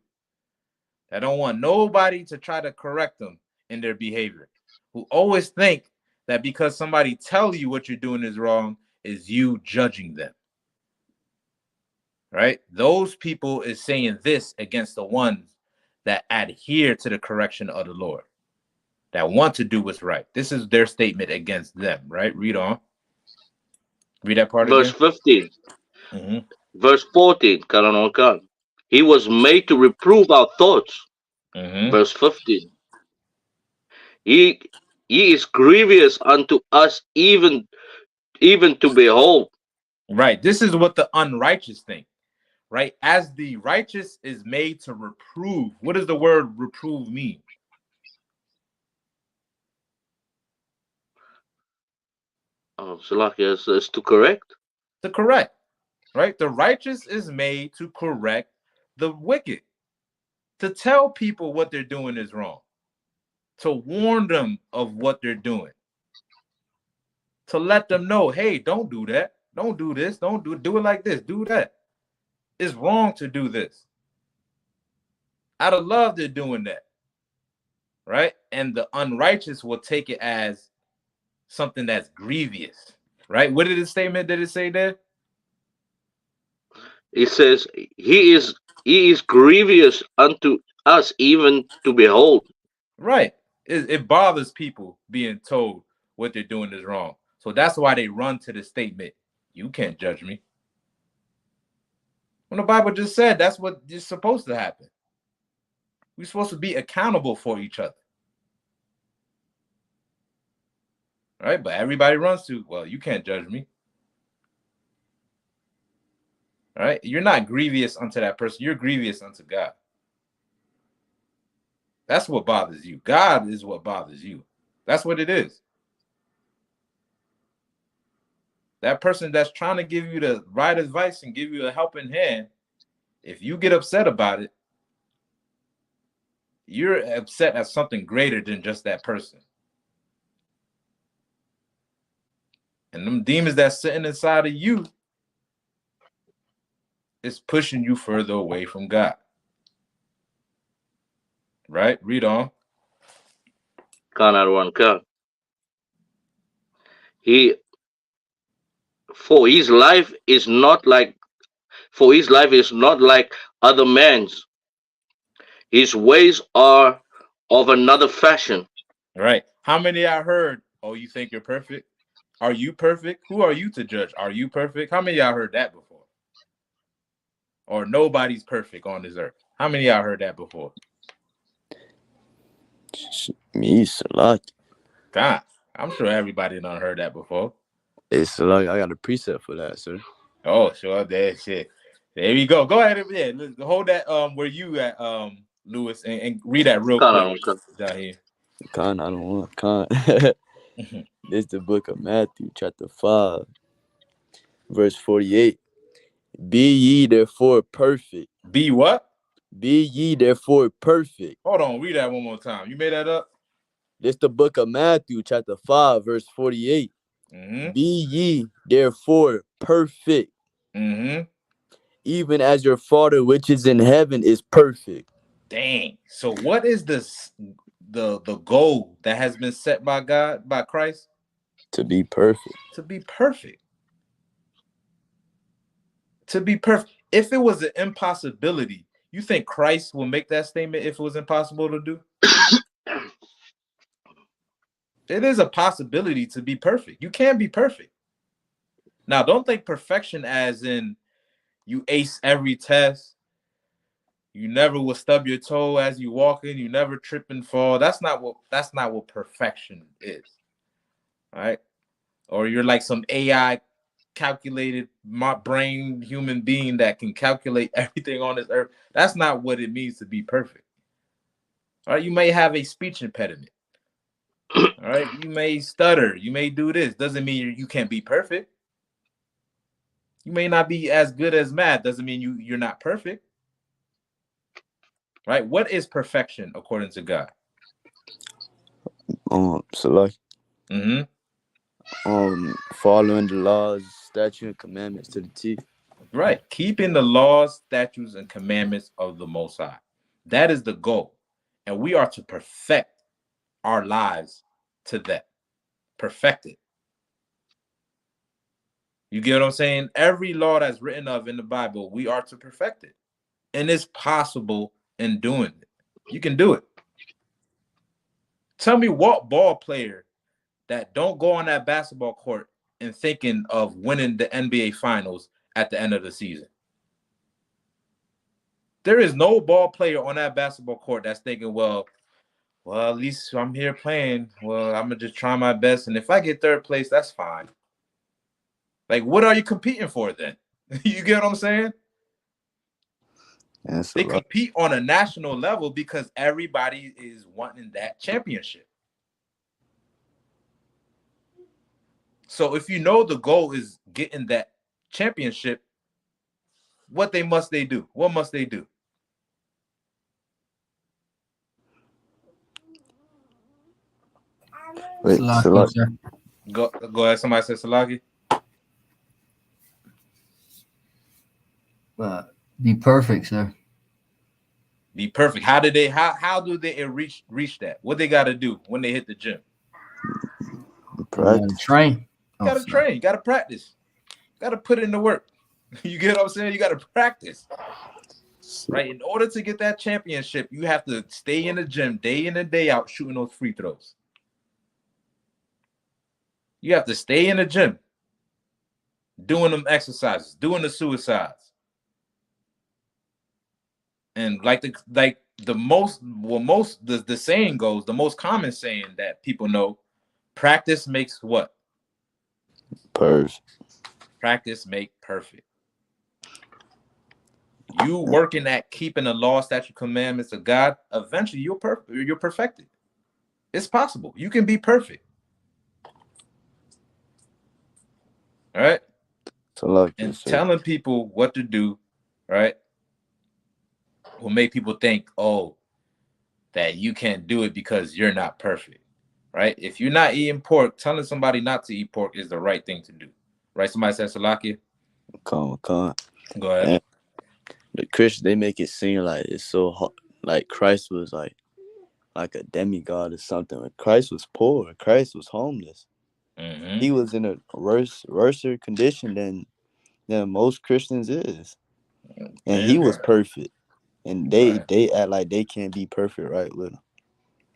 That don't want nobody to try to correct them in their behavior. Who always think that because somebody tell you what you're doing is wrong, is you judging them. Right? Those people is saying this against the ones that adhere to the correction of the Lord, that want to do what's right. This is their statement against them, right? Read on. Read that part Verse again. 15. Mm-hmm. Verse 14. He was made to reprove our thoughts. Mm-hmm. Verse 15. He, he is grievous unto us, even to behold. Right. This is what the unrighteous think. Right? As the righteous is made to reprove. What does the word reprove mean? Salakia is to correct. To correct. Right? The righteous is made to correct the wicked, to tell people what they're doing is wrong, to warn them of what they're doing, to let them know, hey, don't do that. Don't do this. Don't do it like this. Do that. It's wrong to do this. Out of love, they're doing that. Right? And the unrighteous will take it as something that's grievous. Right? What did the statement did it say there? It says he is grievous unto us, even to behold. Right. It bothers people being told what they're doing is wrong. So that's why they run to the statement, you can't judge me. When the Bible just said that's what is supposed to happen. We're supposed to be accountable for each other. Right? But everybody runs to, well, you can't judge me. Right? You're not grievous unto that person. You're grievous unto God. That's what bothers you. God is what bothers you. That's what it is. That person that's trying to give you the right advice and give you a helping hand, if you get upset about it, you're upset at something greater than just that person. And them demons that's sitting inside of you is pushing you further away from God. Right? Read on. He for his life is not like other men's. His ways are of another fashion. Right. How many I heard, oh, you think you're perfect? Are you perfect? Who are you to judge? Are you perfect? How many of y'all heard that before? Or nobody's perfect on this earth. How many of y'all heard that before? Me, Salak. God, I'm sure everybody done heard that before. Hey, Salak, I got a preset for that, sir. Oh, sure, that shit. There we go. Go ahead and hold that where you at, Lewis, and read that real quick down here. Con, I don't want con. This is the book of Matthew, chapter 5, verse 48. Be ye therefore perfect. Be what? Be ye therefore perfect. Hold on, read that one more time. You made that up? This the book of Matthew, chapter 5, verse 48. Mm-hmm. Be ye therefore perfect, Mm-hmm. even as your Father which is in heaven is perfect. Dang. So what is this the goal that has been set by God, by Christ? To be perfect. To be perfect. To be perfect. If it was an impossibility, you think Christ will make that statement if it was impossible to do? It is a possibility to be perfect. You can be perfect. Now, don't think perfection as in you ace every test. You never will stub your toe as you walk in. You never trip and fall. That's not what perfection is. All right. Or you're like some AI calculated brain human being that can calculate everything on this earth. That's not what it means to be perfect. All right. You may have a speech impediment. All right. You may stutter. You may do this. Doesn't mean you can't be perfect. You may not be as good as math. Doesn't mean you're not perfect. Right? What is perfection according to God? So like Mm-hmm. Following the laws, statutes, and commandments to the T. Right. Keeping the laws, statutes, and commandments of the Most High. That is the goal. And we are to perfect our lives to that. Perfect it. You get what I'm saying? Every law that's written of in the Bible, we are to perfect it. And it's possible in doing it. You can do it. Tell me what ball player that don't go on that basketball court and thinking of winning the NBA Finals at the end of the season. There is no ball player on that basketball court that's thinking, well, at least I'm here playing. Well, I'm going to just try my best. And if I get third place, that's fine. Like, what are you competing for then? You get what I'm saying? They compete on a national level because everybody is wanting that championship. So if you know the goal is getting that championship, what must they do? What must they do? Wait, Salaki, sir. Go ahead. Somebody said Salaki. Be perfect, sir. Be perfect. How do they reach that? What they got to do when they hit the gym? Practice. Train. You got to train. You got to practice. You got to put in the work. You get what I'm saying? You got to practice. Right? In order to get that championship, you have to stay in the gym day in and day out shooting those free throws. You have to stay in the gym doing them exercises, doing the suicides. And the saying goes, the most common saying that people know, practice makes what? Perfect. Practice make perfect. You working at keeping the law, statute, commandments of God, eventually you're perfected. It's possible. You can be perfect. All right. And telling people what to do, right, will make people think, oh, that you can't do it because you're not perfect. Right? If you're not eating pork, telling somebody not to eat pork is the right thing to do. Right? Somebody said Salakia. Con. Go ahead. And the Christians, they make it seem like it's so hard, like Christ was like a demigod or something. Like Christ was poor. Christ was homeless. Mm-hmm. He was in a worse condition than most Christians is, and he was perfect. And they act like they can't be perfect right with him.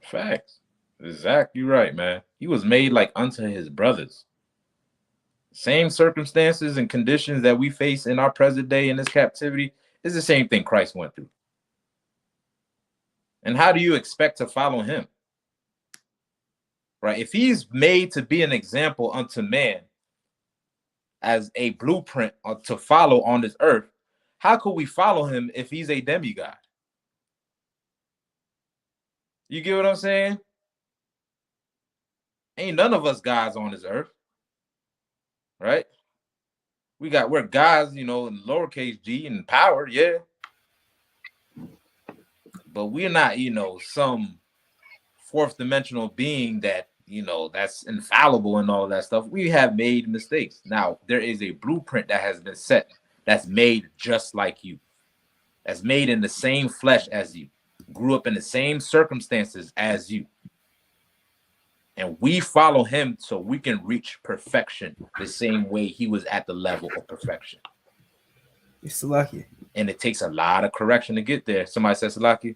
Facts. Exactly right, man. He was made like unto his brothers. Same circumstances and conditions that we face in our present day in this captivity is the same thing Christ went through. And how do you expect to follow him? Right? If he's made to be an example unto man as a blueprint to follow on this earth, how could we follow him if he's a demigod? You get what I'm saying? Ain't none of us guys on this earth, right? We're guys, in lowercase g and power, yeah. But we're not, some fourth dimensional being that, that's infallible and all of that stuff. We have made mistakes. Now, there is a blueprint that has been set that's made just like you, that's made in the same flesh as you, grew up in the same circumstances as you. And we follow him so we can reach perfection the same way he was at the level of perfection. It's Salaki. And it takes a lot of correction to get there. Somebody says Salaki?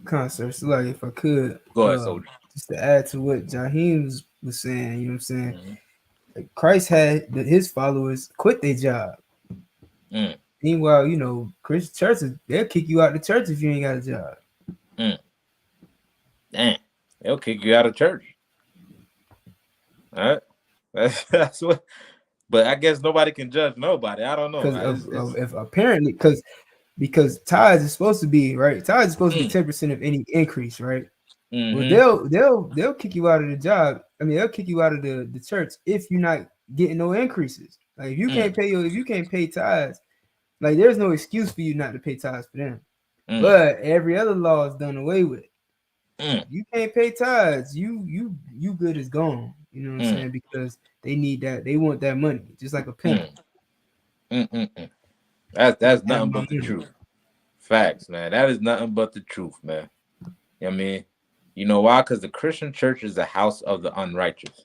Sir, Salaki, if I could. Go ahead, soldier. Just to add to what Jaheem was saying, you know what I'm saying? Mm-hmm. Like Christ had his followers quit their job. Meanwhile, Christian churches, they'll kick you out of the church if you ain't got a job. Damn. They'll kick you out of church. All right. That's what. But I guess nobody can judge nobody. I don't know. If apparently, because tithes is supposed to be right. Tithes is supposed to be 10% of any increase, right? Mm-hmm. Well, they'll kick you out of the job. I mean, they'll kick you out of the church if you're not getting no increases. Like if you can't pay tithes, like there's no excuse for you not to pay tithes for them. But every other law is done away with. You can't pay tithes. You good is gone. You know what I'm saying? Because they need that. They want that money, just like a pimp. That's nothing but the truth. Facts, man. That is nothing but the truth, man. You know what I mean? You know why? Because the Christian church is the house of the unrighteous.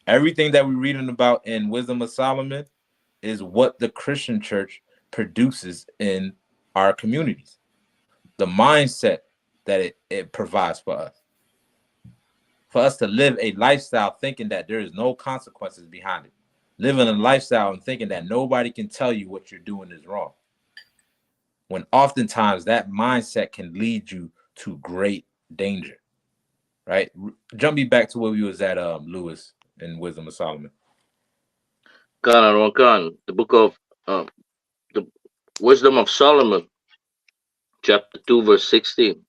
Everything that we're reading about in Wisdom of Solomon is what the Christian church produces in our communities. The mindset that it provides for us. For us to live a lifestyle thinking that there is no consequences behind it. Living a lifestyle and thinking that nobody can tell you what you're doing is wrong. When oftentimes that mindset can lead you to great danger. Right? Jump me back to where we was at, Lewis, in Wisdom of Solomon. The book of the Wisdom of Solomon, chapter 2, verse 16.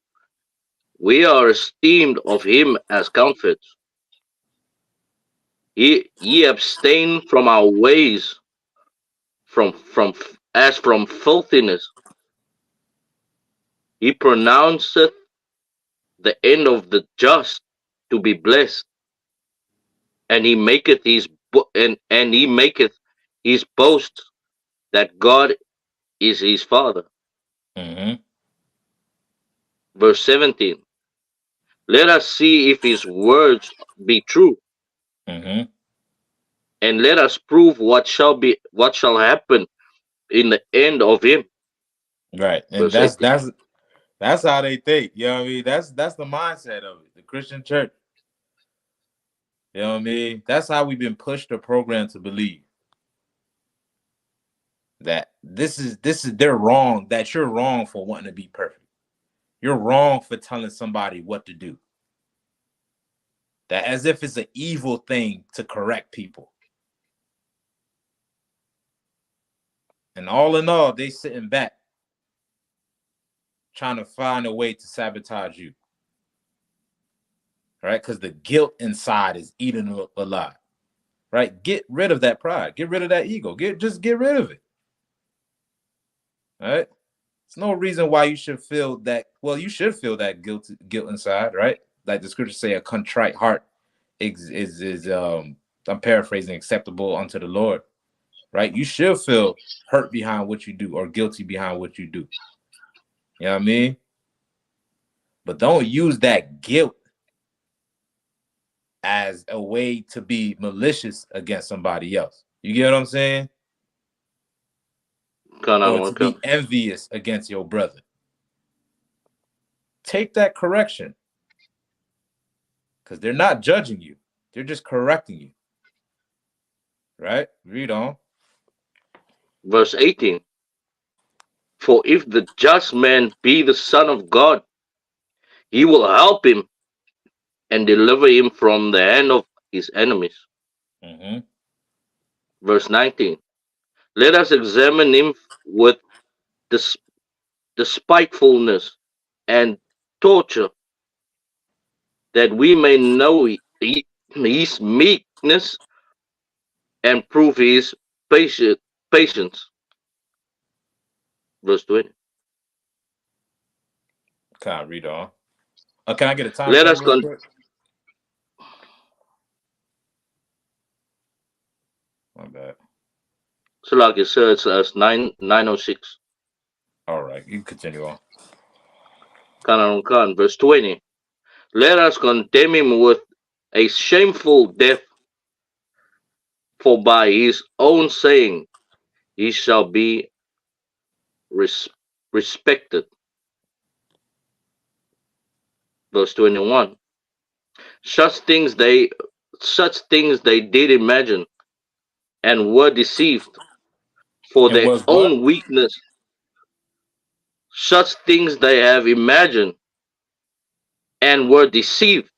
We are esteemed of him as comforts. Ye abstain from our ways, from filthiness. He pronounceth the end of the just to be blessed, and he maketh his boast that God is his father. Verse 17. Let us see if his words be true, and let us prove what shall happen in the end of him. Right, and that's how they think. You know what I mean? That's the mindset of it. The Christian church. You know what I mean? That's how we've been pushed or programmed to believe that this is they're wrong. That you're wrong for wanting to be perfect. You're wrong for telling somebody what to do. That as if it's an evil thing to correct people. And all in all, they sitting back trying to find a way to sabotage you. Right? Because the guilt inside is eating them alive. Right? Get rid of that pride. Get rid of that ego. Just get rid of it. All right? There's no reason why you should feel that. Well, you should feel that guilt inside, right? Like the scriptures say, a contrite heart is I'm paraphrasing, acceptable unto the Lord, right? You should feel hurt behind what you do or guilty behind what you do. You know what I mean? But don't use that guilt as a way to be malicious against somebody else. You get what I'm saying? Or to be envious against your brother. Take that correction. Because they're not judging you. They're just correcting you. Right? Read on. Verse 18. For if the just man be the son of God, he will help him and deliver him from the hand of his enemies. Verse 19. Let us examine him with despitefulness and torture, that we may know his meekness and prove his patience. Verse 20. Can I read on? Can I get a time Let frame us real con quick? My bad. so like it says as 906. All right, you can continue on. Khan, verse 20. Let us condemn him with a shameful death, for by his own saying he shall be res- respected. Verse 21. Such things they did imagine and were deceived for And their was what? own weakness. Such things they have imagined and were deceived.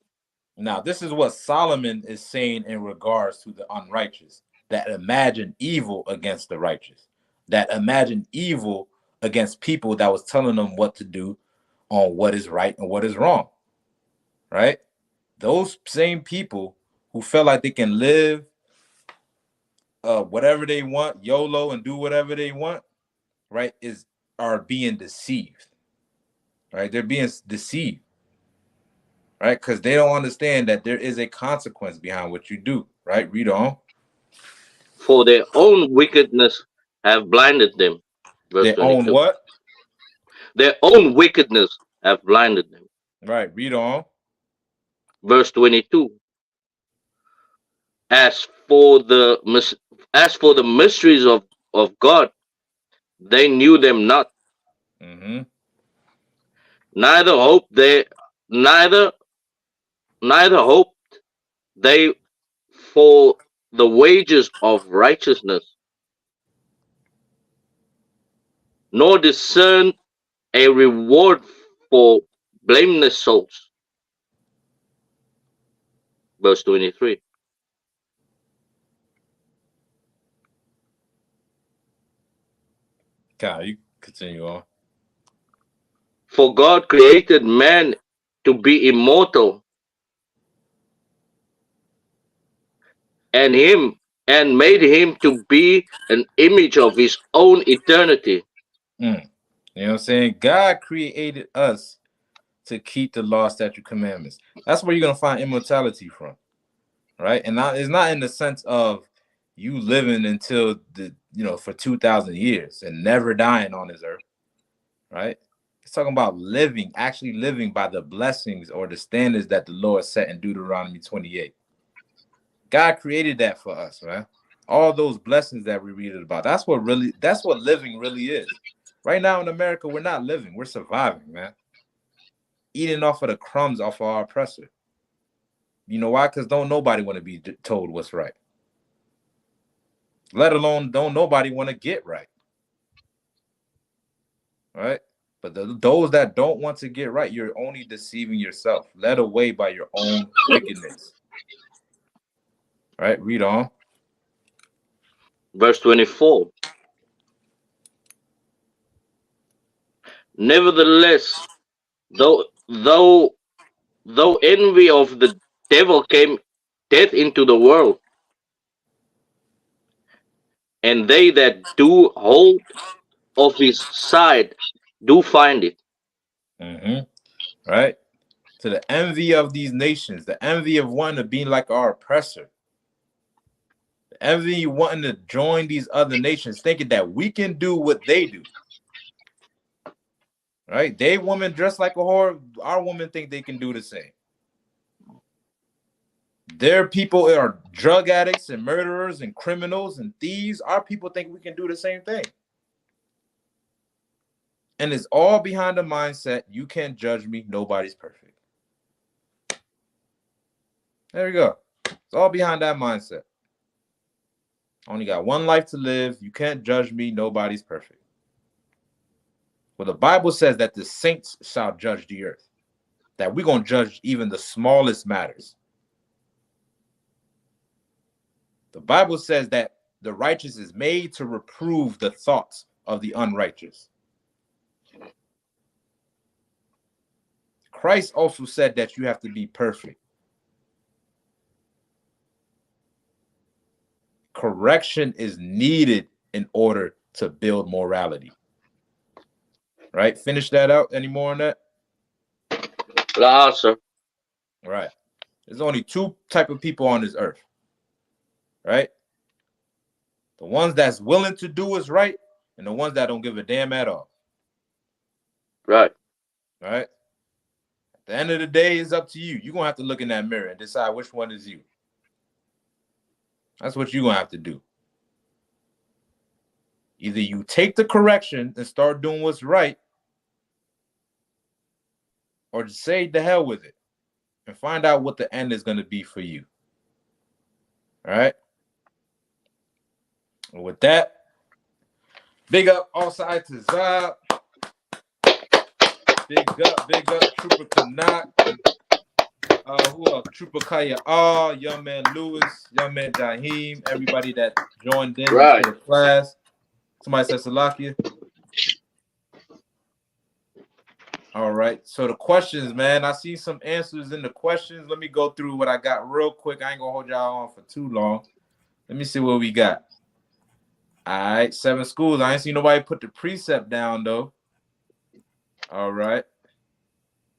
Now, this is what Solomon is saying in regards to the unrighteous that imagine evil against the righteous, that imagine evil against people that was telling them what to do on what is right and what is wrong, right? Those same people who felt like they can live whatever they want, YOLO, and do whatever they want, right, are being deceived, right? They're being deceived, right? Because they don't understand that there is a consequence behind what you do, right? Read on. For their own wickedness have blinded them. Verse Their own 22. what? Their own wickedness have blinded them. Right, read on. Verse 22. As for the mysteries of God, they knew them not. Mm-hmm. Neither hope they neither neither hoped they for the wages of righteousness, nor discerned a reward for blameless souls. Verse 23. Kyle, you continue on. For God created man to be immortal, and him and made him to be an image of his own eternity. Mm. You know what I'm saying? God created us to keep the law, statute, commandments. That's where you're gonna find immortality from, right? And it's not in the sense of you living until for 2,000 years and never dying on this earth, right? It's talking about living, actually living by the blessings or the standards that the Lord set in Deuteronomy 28. God created that for us, right? All those blessings that we read about. That's what living really is. Right now in America, we're not living, we're surviving, man. Eating off of the crumbs off of our oppressor. You know why? Because don't nobody want to be told what's right. Let alone don't nobody want to get right. Right? But those that don't want to get right, you're only deceiving yourself, led away by your own wickedness. Right? Read on. Verse 24. Nevertheless, though envy of the devil came death into the world, and they that do hold of his side do find it. Mm-hmm. Right? To the envy of these nations, the envy of wanting to be like our oppressor, the envy wanting to join these other nations, thinking that we can do what they do. Right? They women dress like a whore. Our women think they can do the same. Their people are drug addicts and murderers and criminals and thieves. Our people think we can do the same thing. And it's all behind the mindset, you can't judge me, nobody's perfect. There you go. It's all behind that mindset. Only got one life to live. You can't judge me, nobody's perfect. Well, the Bible says that the saints shall judge the earth, that we're going to judge even the smallest matters. The Bible says that the righteous is made to reprove the thoughts of the unrighteous. Christ also said that you have to be perfect. correction is needed in order to build morality. Right? Finish that out. Any more on that? Nah, sir. Right. There's only two type of people on this earth. Right? The ones that's willing to do what's right and the ones that don't give a damn at all. Right. Right? At the end of the day, it's up to you. You're going to have to look in that mirror and decide which one is you. That's what you're going to have to do. Either you take the correction and start doing what's right, or just say the hell with it and find out what the end is going to be for you. All right? And with that, big up all sides to Zab. Big up Trooper Kanak. Who else? Trooper Kaya R, young man Lewis, young man Jaheem, everybody that joined in Right. into the class. Somebody said Salakia. All right. So the questions, man. I see some answers in the questions. Let me go through what I got real quick. I ain't gonna hold y'all on for too long. Let me see what we got. All right, 7 schools. I ain't seen nobody put the precept down though. All right.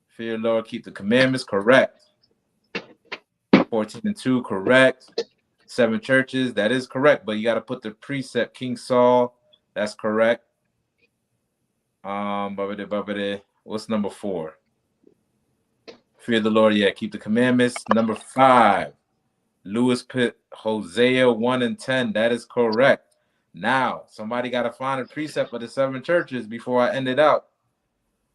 Fear the Lord, keep the commandments. Correct. 14:2, correct. 7 churches, that is correct, but you got to put the precept. King Saul, that's correct. What's number 4? Fear the Lord, yeah, keep the commandments. Number 5, Lewis put Hosea 1 and 10, that is correct. Now, somebody got to find a precept for the 7 churches before I end it out,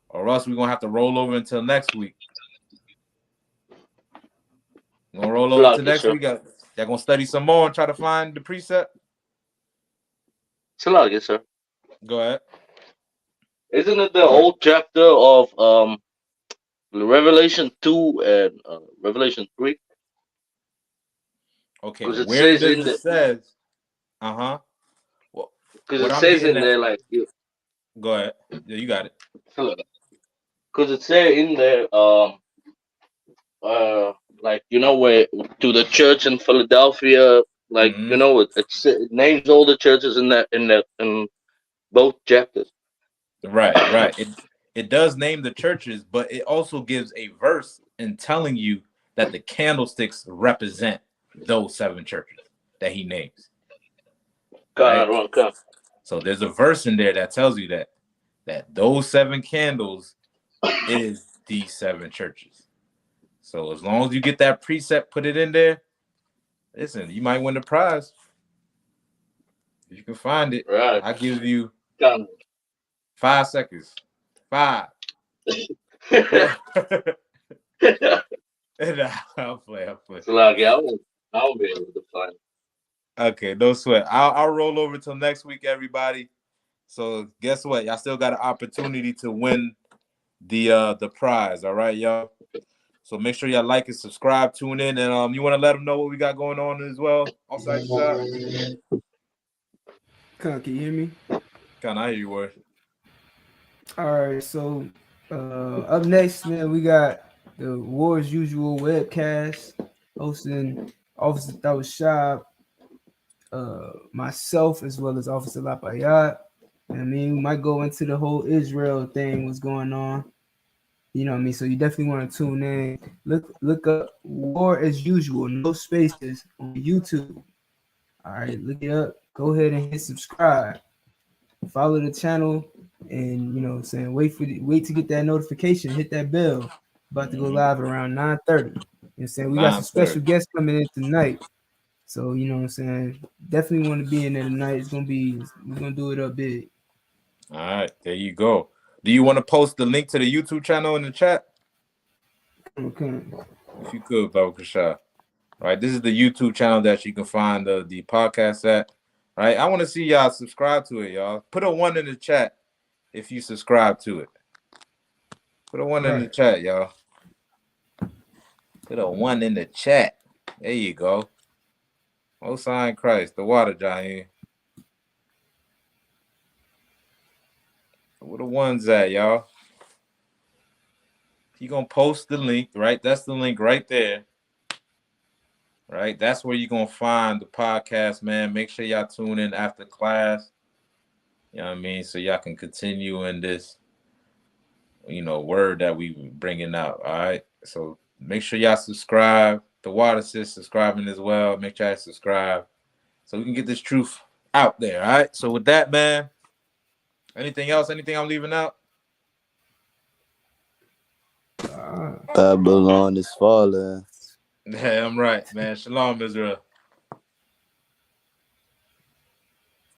or else we're going to have to roll over until next week. We're going to roll over to next week. Y'all going to study some more and try to find the precept? Salakia, sir. Go ahead. Isn't it the old chapter of Revelation 2 and Revelation 3? Okay, Because it where says does in it the says? Well, because what it I'm says getting in at. there like Go ahead. Yeah, you got it. because it says in there like where to the church in Philadelphia, like it names all the churches in both chapters. Right. It does name the churches, but it also gives a verse in telling you that the candlesticks represent those 7 churches that he names. Right. So there's a verse in there that tells you that those 7 candles is these 7 churches. So as long as you get that precept, put it in there. Listen, you might win the prize. If you can find it, right. I'll give you 5 seconds. 5. 4. I'll play. So like, I won't be able to find it. Okay, no sweat. I'll roll over till next week, everybody. So guess what? Y'all still got an opportunity to win the prize. All right, y'all. So make sure y'all like and subscribe, tune in, and you want to let them know what we got going on as well. Outside the shop. Can you hear me? Kind of hear you, word. All right, so up next, man, we got the War as Usual webcast hosting Officer Thawashab, myself, as well as Officer Lapayat. I mean, we might go into the whole Israel thing, what's going on. You know what I mean? So you definitely want to tune in. Look up War as Usual, no spaces, on YouTube. All right, look it up. Go ahead and hit subscribe. Follow the channel, and you know what I'm saying, wait to get that notification, hit that bell. About to go live around 9:30. You know what I'm saying? We got some special guests coming in tonight. So you know what I'm saying? Definitely want to be in there tonight. We're gonna do it up big. All right, there you go. Do you want to post the link to the YouTube channel in the chat? Okay. If you could, Baba Kasha. All right, this is the YouTube channel that you can find the podcast at. All right, I want to see y'all subscribe to it, y'all. Put a 1 in the chat if you subscribe to it. Put a 1 in the chat, y'all. Put a 1 in the chat. There you go. Most High in Christ, the water giant. Where the ones at, y'all? You gonna post the link, right? That's the link right there. right? That's where you're gonna find the podcast, man. Make sure y'all tune in after class. You know what I mean? So y'all can continue in this, word that we bringing out. All right. So make sure y'all subscribe. The Water Sis subscribing as well. Make sure y'all subscribe so we can get this truth out there. All right. So with that, man, anything else? Anything I'm leaving out? Babylon is falling. Yeah, I'm right, man. Shalom, Israel.